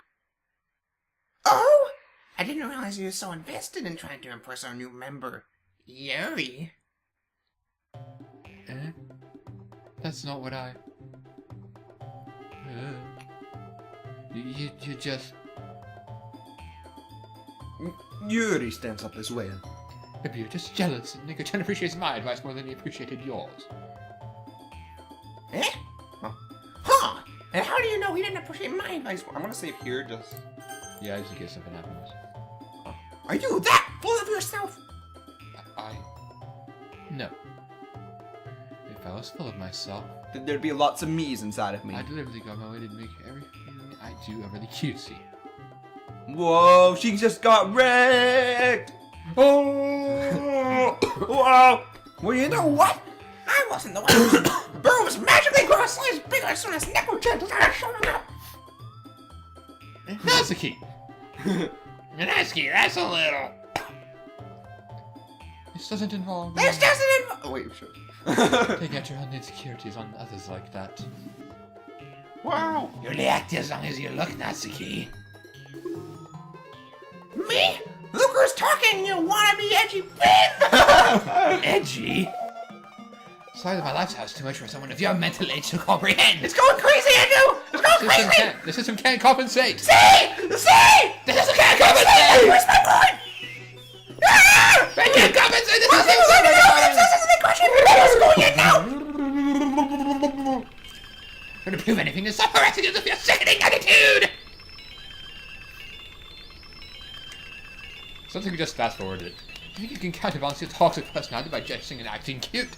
Oh! I didn't realize you were so invested in trying to impress our new member, Yuri. Eh? That's not what I... You just... Yuri stands up as well. Maybe you're just jealous and Neko-chan appreciates my advice more than he appreciated yours. Eh? Huh? And how do you know he didn't appreciate my advice? I'm gonna save here just... Yeah, just in case something happens. Are you that full of yourself? No. If I was full of myself, There'd be lots of me's inside of me. I deliberately go my way to make everything I do overly cutesy. Whoa, she just got wrecked! Oh! Wow! Well, you know what? I wasn't the one who Burrow was magically grow a size bigger as soon as Neko-chan started showing up. Natsuki! Minaski, that's a little. This doesn't involve This doesn't involve... Oh, wait, sure. taking out your own insecurities on others like that. Wow! You only act as long as you look, Natsuki. Me? Look who's talking, you wannabe edgy pin! Edgy? Size of my life's house too much for someone of your mental age to comprehend. It's going crazy, Andrew! It's going crazy! The system can't compensate! See! See! The system can't compensate! Where's my point? Ah! I can't compensate! The What's system's the question? What's going in now? Going to prove anything to stop harassing you with your sickening attitude! Something we just fast forwarded. Do you think you can counterbalance your toxic personality by dressing and acting cute?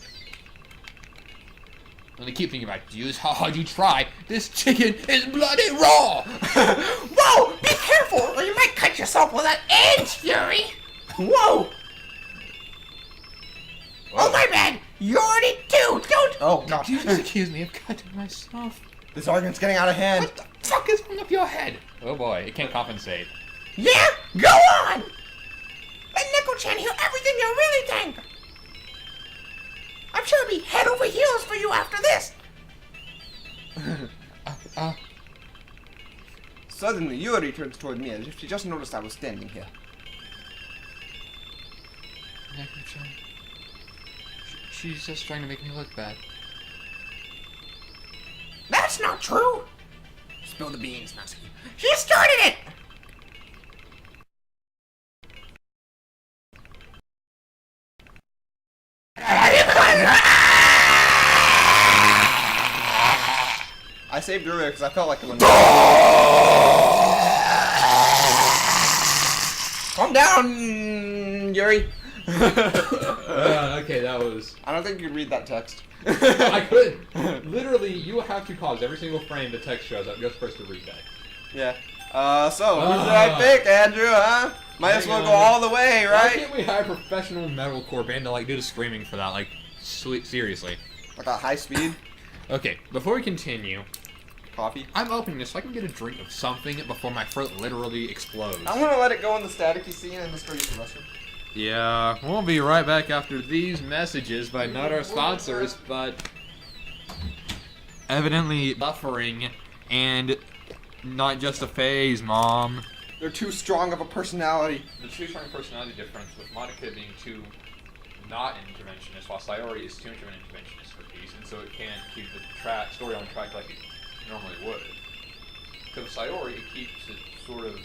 Only keep thinking about use how hard you try. This chicken is bloody raw! Whoa! Be careful, or you might cut yourself with that edge, Yuri! Whoa! Oh, my bad! You already do! Don't... Oh, God. You just accused me of cutting myself. This argument's getting out of hand. What the fuck is wrong with your head? Oh boy, it can't compensate. Yeah? Go on! Let Neko-chan hear everything you really think! I'm sure it'll be head over heels for you after this! Suddenly, Yuri turns toward me as if she just noticed I was standing here. Neko-chan. She's just trying to make me look bad. That's not true! Spill the beans, Natsuki. She started it! I saved earlier because I felt like it went. Calm down, Yuri. Okay, that was... I don't think you could read that text. I could! Literally, you have to pause every single frame the text shows up just for us to read that. Yeah. So who did I pick, Andrew, huh? Might as well go all the way, Why right? can't we hire a professional metalcore band to, like, do the screaming for that? Like, seriously. Like a high speed Okay, before we continue, coffee. I'm opening this so I can get a drink of something before my throat literally explodes. I'm gonna let it go in the staticky scene and just go use the restroom. Yeah, we'll be right back after these messages by not our sponsors, but evidently buffering and not just a phase, Mom. They're too strong of a personality. The too strong personality difference with Monica being too not an interventionist, while Sayori is too much of an interventionist for these, and so it can't keep the story on track like it normally would. Because Sayori, it keeps it sort of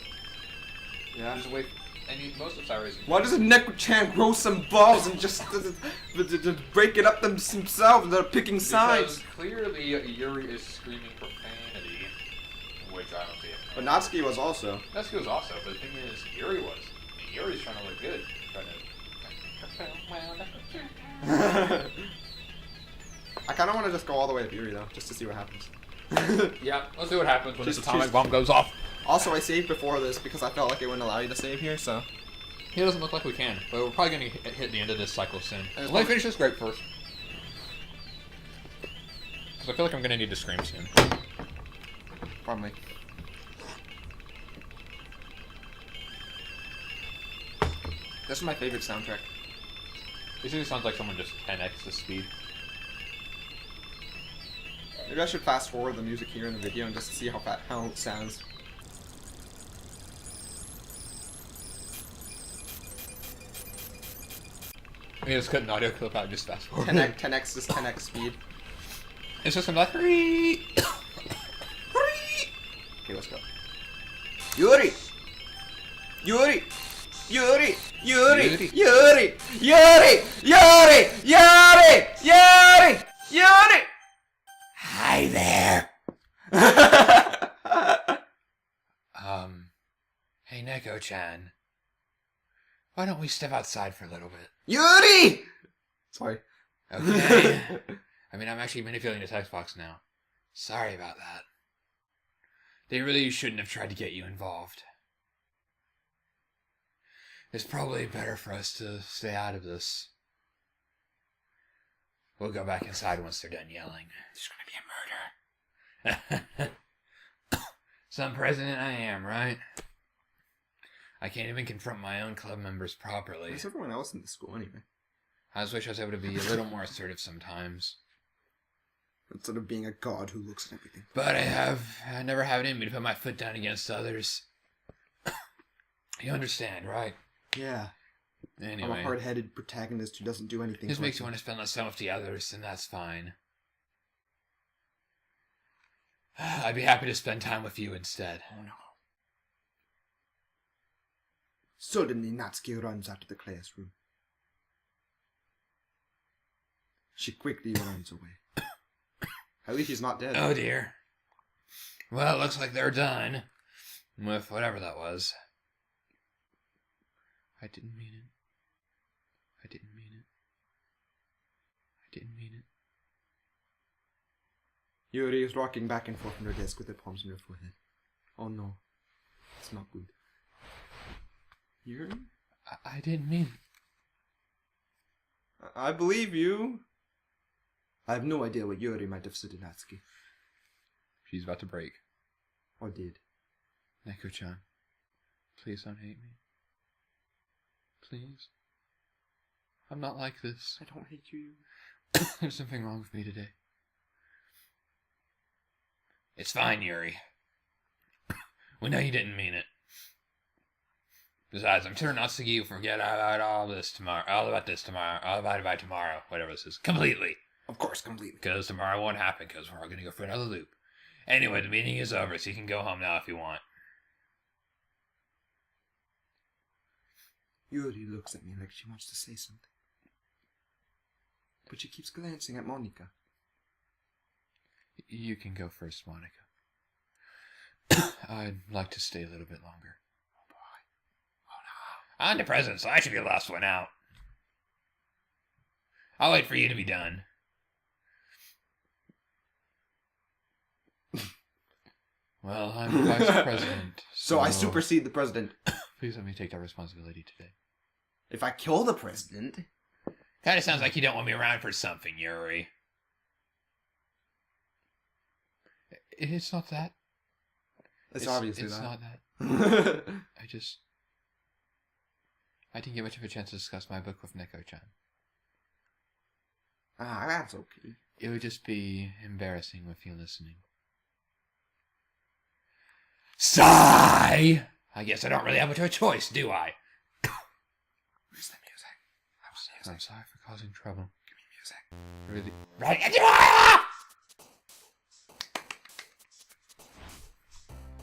just away. And most of Sayori's. Why doesn't Neko-chan grow some balls and just break it up themselves instead of picking sides? Because clearly Yuri is screaming profanity, which I don't see it. But Natsuki was also. Natsuki was also, but the thing is, Yuri was. And Yuri's trying to look good. I kind of want to just go all the way to Yuri though, just to see what happens. Yeah, let's see what happens when this Just atomic choose- bomb goes off. Also, I saved before this because I felt like it wouldn't allow you to save here, so. It doesn't look like we can, but we're probably going to hit the end of this cycle soon. There's Let me one- finish this grape first. Because I feel like I'm going to need to scream soon. Probably. This is my favorite soundtrack. This really sounds like someone just 10x the speed. Maybe I should fast forward the music here in the video and just see how it sounds. I mean, let's cut an audio clip out and just fast forward. 10x is 10x speed. It's just gonna be like, Okay, let's go. Yuri! Yuri! Yuri! Yuri! Yuri! Yuri! Yuri! Yuri! Yuri! Yuri! Hi there. Hey, Neko-chan. Why don't we step outside for a little bit? Yuri! Sorry. Okay. I mean, I'm actually manipulating the text box now. Sorry about that. They really shouldn't have tried to get you involved. It's probably better for us to stay out of this. We'll go back inside once they're done yelling. There's gonna be a murder. Some president I am, right? I can't even confront my own club members properly. There's everyone else in the school anyway. I just wish I was able to be a little more assertive sometimes. Instead of being a god who looks at everything. But I never have it in me to put my foot down against others. You understand, right? Yeah. Anyway. I'm a hard-headed protagonist who doesn't do anything. This makes you want to spend less time with the others, and that's fine. I'd be happy to spend time with you instead. Oh no. Suddenly Natsuki runs out of the classroom. She quickly runs away. At least he's not dead. Oh dear. Well, it looks like they're done. With whatever that was. I didn't mean it. I didn't mean it. I didn't mean it. Yuri is rocking back and forth on her desk with her palms on her forehead. Oh no. It's not good. Yuri? I didn't mean it. I believe you. I have no idea what Yuri might have said to Natsuki. She's about to break. Or did. Neko-chan, please don't hate me. Please. I'm not like this. I don't hate you. There's something wrong with me today. It's fine, Yuri. We know you didn't mean it. Besides, I'm sure Natsuki will forget all this tomorrow. All about this tomorrow. All about it by tomorrow. Whatever this is. Completely. Of course, completely. Because tomorrow won't happen, because we're all going to go for another loop. Anyway, the meeting is over, so you can go home now if you want. Yuri looks at me like she wants to say something. But she keeps glancing at Monika. You can go first, Monica. I'd like to stay a little bit longer. Oh boy. Oh no. I'm the president, so I should be the last one out. I'll wait for you to be done. Well, I'm the vice president. So I supersede the president. Please let me take that responsibility today. If I kill the president... Kinda sounds like you don't want me around for something, Yuri. It's not that. It's obviously it's that. not that. I didn't get much of a chance to discuss my book with Neko-chan. Ah, that's okay. It would just be embarrassing with you listening. Sigh! I guess I don't really have much of a choice, do I? Where's the music? I'm sorry for causing trouble. Give me music. Really? Right?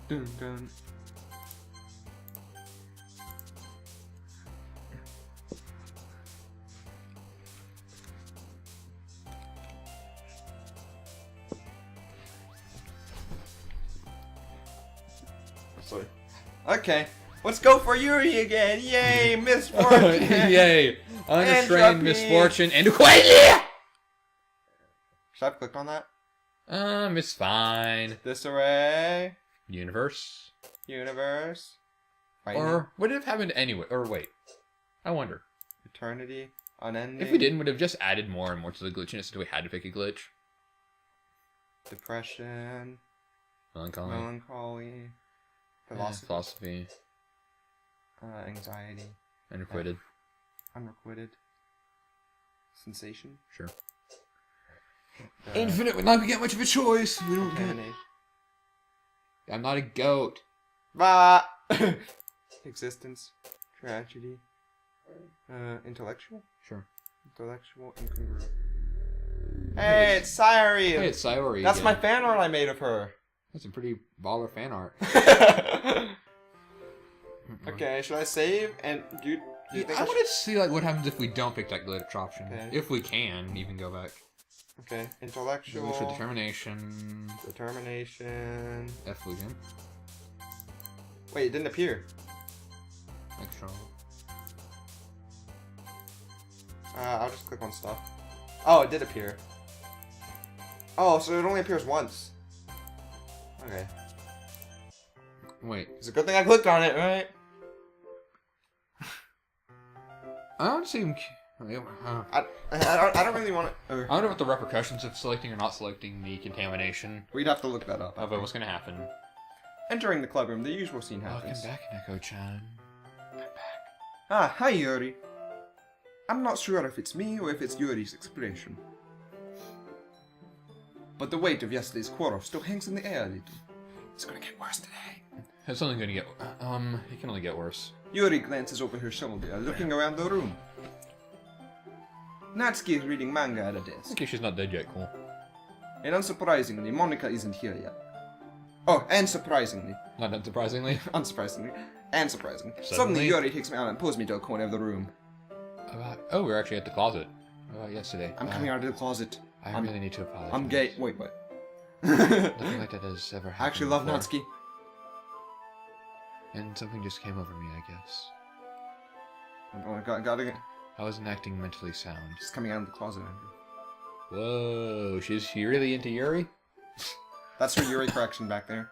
Dun, dun. Sorry. Okay, let's go for Yuri again! Yay, misfortune! Yay! Unrestrained Entropy. misfortune and equation! Should I have clicked on that? It's fine. Disarray. Universe? Universe. Or would it have happened anyway? Or wait. I wonder. Eternity. Unending. If we didn't, would it have just added more and more to the glitchiness until we had to pick a glitch? Depression. Melancholy. Philosophy. Philosophy. Anxiety. Unrequited. Unrequited. Sensation. Sure. Uh, Infinite would not get much of a choice. We don't get. Contaminate. I'm not a goat. Bah! Existence. Tragedy. Intellectual? Sure. Intellectual. Incongruent. Hey, it's Sayuri! Hey, it's Sayori. That's again. my fan art I made of her. That's a pretty baller fan art. Okay, should I save? And do you think I I should... wanted to see like what happens if we don't pick that literature option. Okay. If we can even go back. Okay, intellectual. For determination. Determination. F we can. Wait, it didn't appear. Extra. I'll just click on stuff. Oh, it did appear. Oh, so it only appears once. Okay. Wait. It's a good thing I clicked on it, right? I don't seem. I don't really want to... I wonder what the repercussions of selecting or not selecting the contamination. We'd have to look that up. Of what's gonna happen. Entering the club room, the usual scene happens. Welcome back, Neko-chan. Ah, hi Yuri. I'm not sure if it's me or if it's Yuri's expression. But the weight of yesterday's quarrel still hangs in the air a little. It's gonna get worse today. It's only gonna get. It can only get worse. Yuri glances over her shoulder, looking around the room. Natsuki is reading manga at a desk. Okay, she's not dead yet, cool. And unsurprisingly, Monica isn't here yet. Oh, and surprisingly. Not unsurprisingly. Unsurprisingly. And surprisingly. Suddenly? Suddenly, Yuri takes me out and pulls me to a corner of the room. Oh, we're actually at the closet. Yesterday. I'm coming out of the closet. I really need to apologize. I'm gay. Wait, what? Nothing like that has ever happened. I actually love before. Natsuki. And something just came over me, I guess. Oh, gotta get... I wasn't acting mentally sound. She's coming out of the closet, Andrew. Whoa, she's really into Yuri? That's her Yuri correction back there.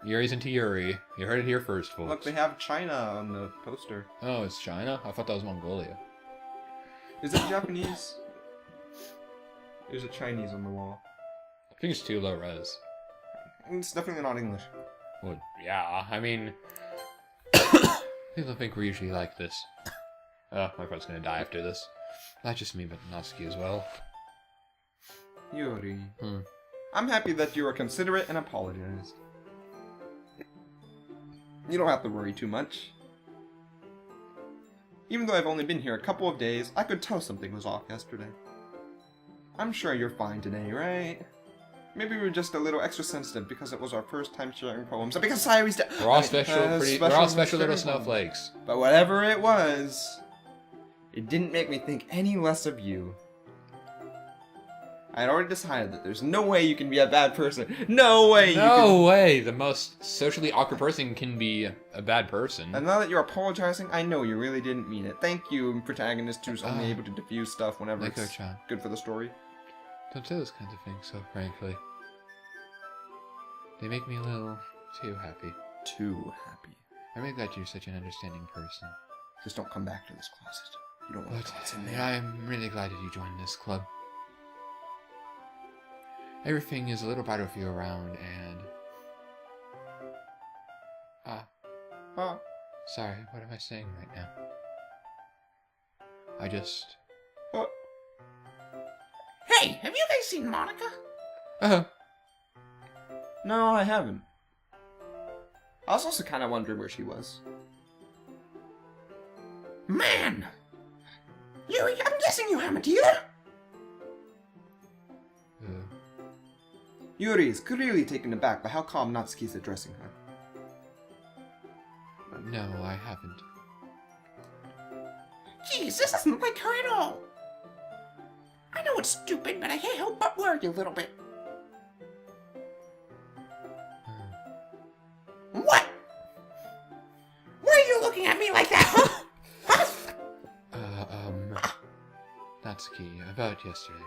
Yuri's into Yuri. You heard it here first, folks. Look, they have China on the poster. Oh, it's China? I thought that was Mongolia. Is it Japanese? There's a Chinese on the wall. I think it's too low res. It's definitely not English. Well, yeah, I mean... I don't think we're usually like this. Oh, my friend's gonna die after this. Not just me, but Natsuki as well. Yuri. I'm happy that you were considerate and apologized. You don't have to worry too much. Even though I've only been here a couple of days, I could tell something was off yesterday. I'm sure you're fine today, right? Maybe we were just a little extra sensitive because it was our first time sharing poems, and because Sayuri's dead. We're all we're all special little snowflakes. But whatever it was, it didn't make me think any less of you. I had already decided that there's no way you can be a bad person. No way! No way! The most socially awkward person can be a bad person. And now that you're apologizing, I know you really didn't mean it. Thank you, protagonist, who's only able to diffuse stuff whenever it's Neko-chan. good for the story. Don't say those kinds of things so frankly. They make me a little too happy. Too happy. I'm really glad you're such an understanding person. Just don't come back to this closet. You don't want But what's in there. I'm really glad that you joined this club. Everything is a little brighter with you around, and... Sorry, what am I saying right now? I just... Hey, have you guys seen Monica? No, I haven't. I was also kind of wondering where she was. Man! Yuri, I'm guessing you haven't either? Yuri is clearly taken aback by how calm Natsuki's addressing her. No, I haven't. Jeez, this isn't like her at all. I know it's stupid, but I can't help but worry a little bit. What? Why are you looking at me like that, huh? Natsuki, about yesterday.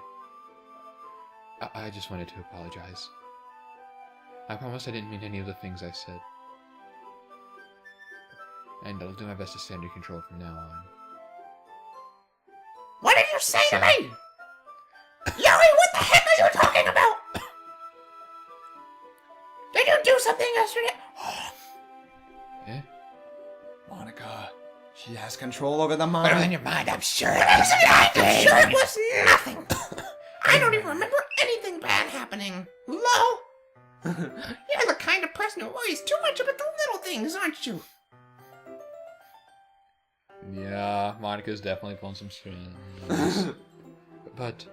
I just wanted to apologize. I promise I didn't mean any of the things I said. And I'll do my best to stay under control from now on. What did you say to me? Yuri, what the heck are you talking about? Did you do do something yesterday. Eh? Monica, she has control over the Whatever's in mind. your mind, I'm sure I'm that's nothing. sure it was nothing. I don't even remember anything bad happening. Lol. You're the kind of person who worries too much about the little things, aren't you? Yeah, Monica's definitely pulling some strings. But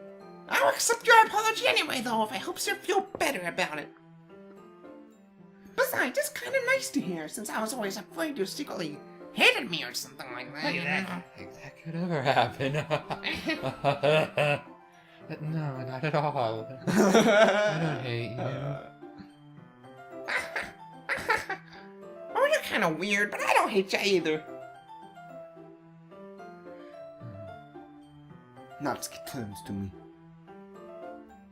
I'll accept your apology anyway, though, if it helps you feel better about it. Besides, it's kind of nice to hear, since I was always afraid you secretly hated me or something like that. that could ever happen. No, not at all. I don't hate you. Oh, you're kind of weird, but I don't hate you either. Natsuki turns to me.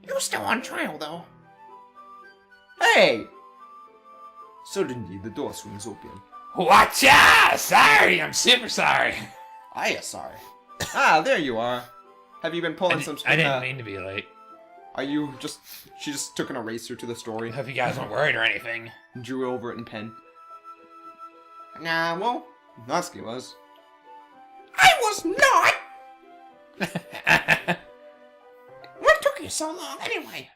You're still on trial, though. Hey! Suddenly, the door swings open. Watch out! Sorry, I'm super sorry. I am sorry. Ah, there you are. Have you been pulling some... I didn't mean to be late. Are you just... She just took an eraser to the story, I hope you guys weren't worried or anything. drew over it in pen. Nah, well, Natsuki was. I was not! What took you so long, anyway?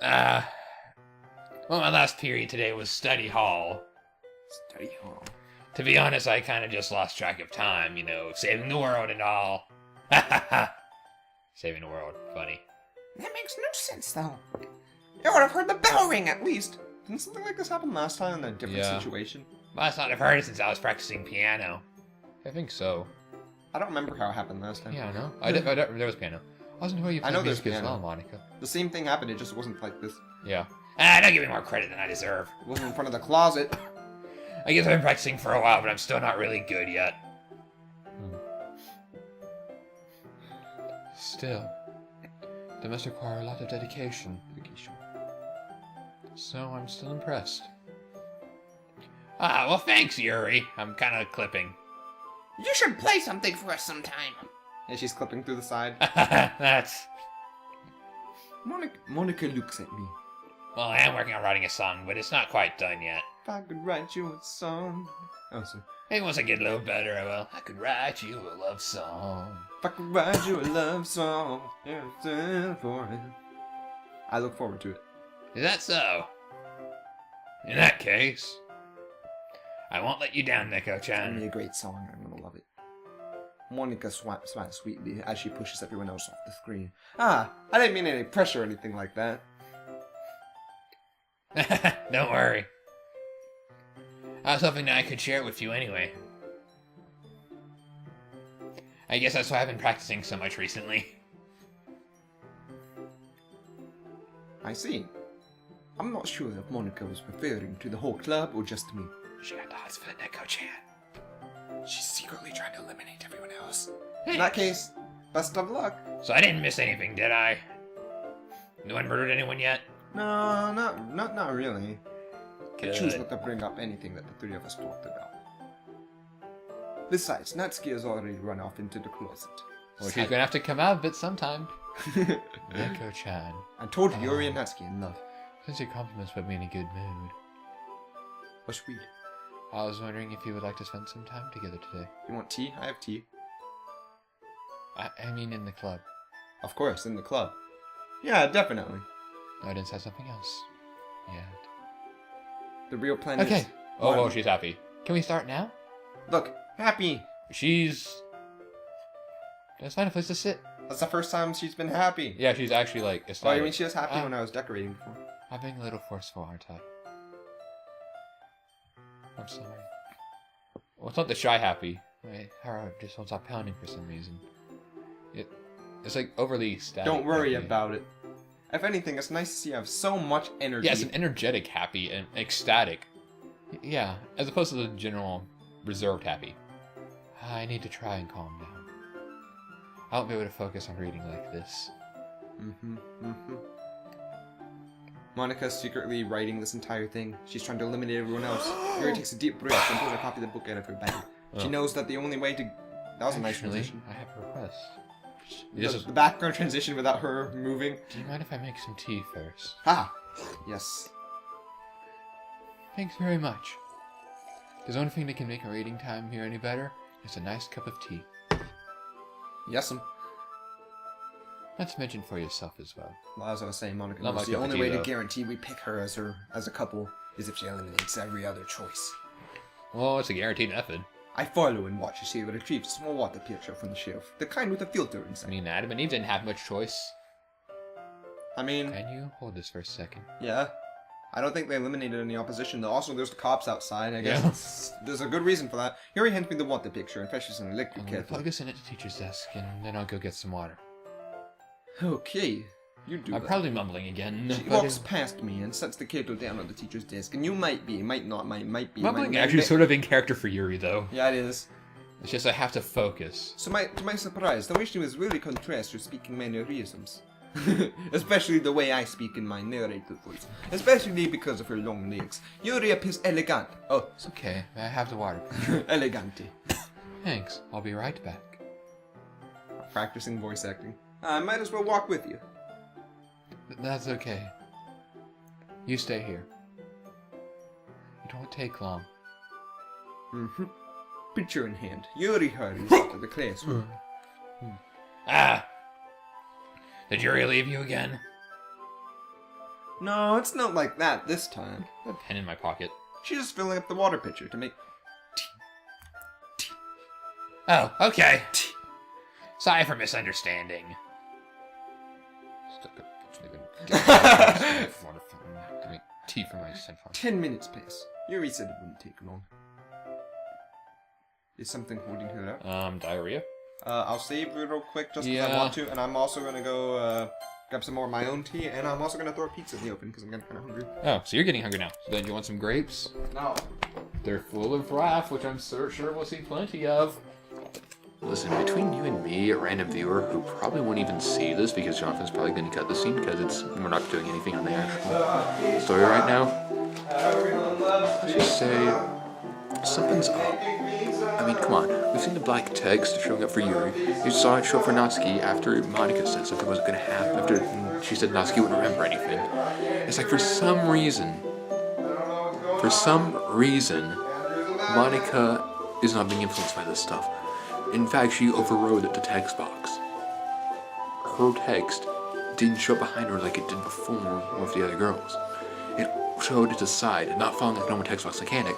Well, my last period today was study hall. Study hall. To be honest, I kind of just lost track of time, you know, saving the world and all. Saving the world, funny. That makes no sense, though. You would have heard the bell ring, at least. Didn't something like this happen last time in a different Yeah. situation? Must not have heard it since I was practicing piano. I think so. I don't remember how it happened last time. Yeah, no. There was piano. I wasn't where you I played know there's music as piano. well, Monica. The same thing happened, it just wasn't like this. Yeah. Don't give me more credit than I deserve. It wasn't in front of the closet. I guess I've been practicing for a while, but I'm still not really good yet. Still, they must require a lot of dedication. So I'm still impressed. Well, thanks, Yuri. I'm kind of clipping. You should play something for us sometime. And she's clipping through the side. That's... Monica looks at me. Well, I am working on writing a song, but it's not quite done yet. If I could write you a song. Oh, sorry. Maybe once I get a little better, I will. I could write you a love song. If I could write you a love song. For it. I look forward to it. Is that so? In that case, I won't let you down, It's gonna be Neko-chan. a great song. I'm gonna love it. Monica smiles sweetly as she pushes everyone else off the screen. Ah, I didn't mean any pressure or anything like that. Don't worry. I was hoping that I could share it with you anyway. I guess that's why I've been practicing so much recently. I see. I'm not sure if Monica was referring to the whole club or just me. She got the hots for the Neko-chan. She's secretly trying to eliminate everyone else. In that case, best of luck. So I didn't miss anything, did I? No one murdered anyone yet? No, not really. I choose Good. not to bring up anything that the three of us talked about. Besides, Natsuki has already run off into the closet. Well, she's gonna have to come out of it sometime. Neko-chan. I told you, Yuri and Natsuki in love. Since your compliments put me in a good mood, What's sweet? I was wondering if you would like to spend some time together today. You want tea? I have tea. I mean in the club. Of course, in the club. Yeah, definitely. I didn't say something else. Yet. The real plan Okay. is... Oh, One. she's happy. Can we start now? Look, happy. She's... Let's find a place to sit. That's the first time she's been happy. Yeah, she's actually like... Oh, ecstatic. you mean she was happy Ah. when I was decorating before? I'm being a little forceful, aren't I? I'm sorry. Well, it's not the shy happy. My heart just won't stop pounding for some reason. It's like overly static. Don't worry happy. about it. If anything, it's nice to see you have so much energy. Yeah, it's an energetic happy and ecstatic. Yeah, as opposed to the general reserved happy. I need to try and calm down. I won't be able to focus on reading like this. Monica's secretly writing this entire thing. She's trying to eliminate everyone else. Yuri takes a deep breath and pulls a copy of the book out of her bag. She Oh. knows that the only way to... That was a nice Actually, transition. I have a request. The background transition without her moving. Do you mind if I make some tea first? Ah, yes. Thanks very much. There's only thing that can make a reading time here any better is a nice cup of tea. Yes'm. Not to mention for yourself as well. Well, as I was saying, Monica, Not my the cup of only tea, way though. to guarantee we pick her as a couple is if she eliminates every other choice. Well, it's a guaranteed method. I follow and watch as she retrieves a small water pitcher from the shelf, the kind with a filter I inside. mean, Adam and Eve didn't have much choice. I mean, Can you hold this for a second? yeah. I don't think they eliminated any opposition, though. Also, there's the cops outside. I guess there's a good reason for that. Here he hands me the water picture and fetches an electric I'm gonna kettle. plug this in at the teacher's desk, and then I'll go get some water. Okay, you do I'm that. probably mumbling again. She but walks past me and sets the kettle down on the teacher's desk, and you might be, might not, might be. mumbling might, actually sort of in character for Yuri, though. Yeah, it is. It's just I have to focus. So to my surprise, the way she was really contrasts her speaking mannerisms. Especially the way I speak in my narrator voice. Especially because of her long legs. Yuri is elegant. Oh, It's okay. I have the water. elegante. Thanks. I'll be right back. Practicing voice acting. I might as well walk with you. That's okay. You stay here. It won't take long. Mm-hmm. Picture in hand, Yuri hurries out of the classroom. Ah! Did Yuri leave you again? No, it's not like that this time. I have a pen in my pocket. She's just filling up the water pitcher to make... Oh, okay. Sorry for misunderstanding. Give me tea for my cell phone. 10 minutes pass. Yuri said it wouldn't take long. Is something holding her up? Diarrhea? I'll save it real quick just because I Yeah. want to, and I'm also gonna go grab some more of my own tea, and I'm also gonna throw a pizza in the oven because I'm getting kind of hungry. Oh, so you're getting hungry now. So then you want some grapes? No. They're full of wrath, which I'm sure we'll see plenty of. Listen, between you and me, a random viewer who probably won't even see this because Jonathan's probably going to cut the scene because we're not doing anything on the actual story right now. Let's just say something's up. I mean, come on. We've seen the black text showing up for Yuri. You saw it show up for Natsuki after Monica said something wasn't going to happen. After she said Natsuki wouldn't remember anything. It's like for some reason, Monica is not being influenced by this stuff. In fact, she overrode the text box. Her text didn't show up behind her like it did before with the other girls. It showed it to the side, not following the normal text box mechanic.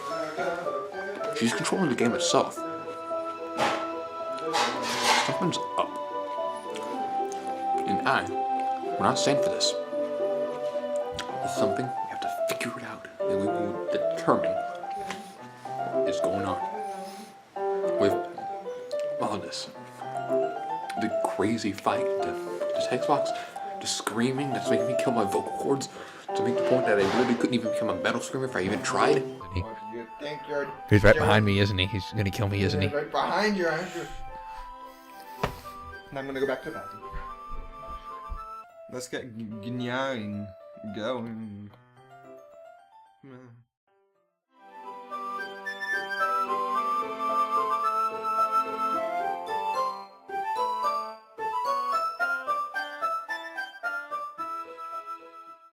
She's controlling the game itself. Something's up. And we're not staying for this. It's something we have to figure it out, and we will determine what is going on with all this. The crazy fight, the text box, the screaming that's making me kill my vocal cords, to make the point that I literally couldn't even become a metal screamer if I even tried. You think you're... He's right behind me, isn't he? He's gonna kill me, isn't he? Right behind you, aren't you? And I'm gonna go back to the bathroom. Let's get going.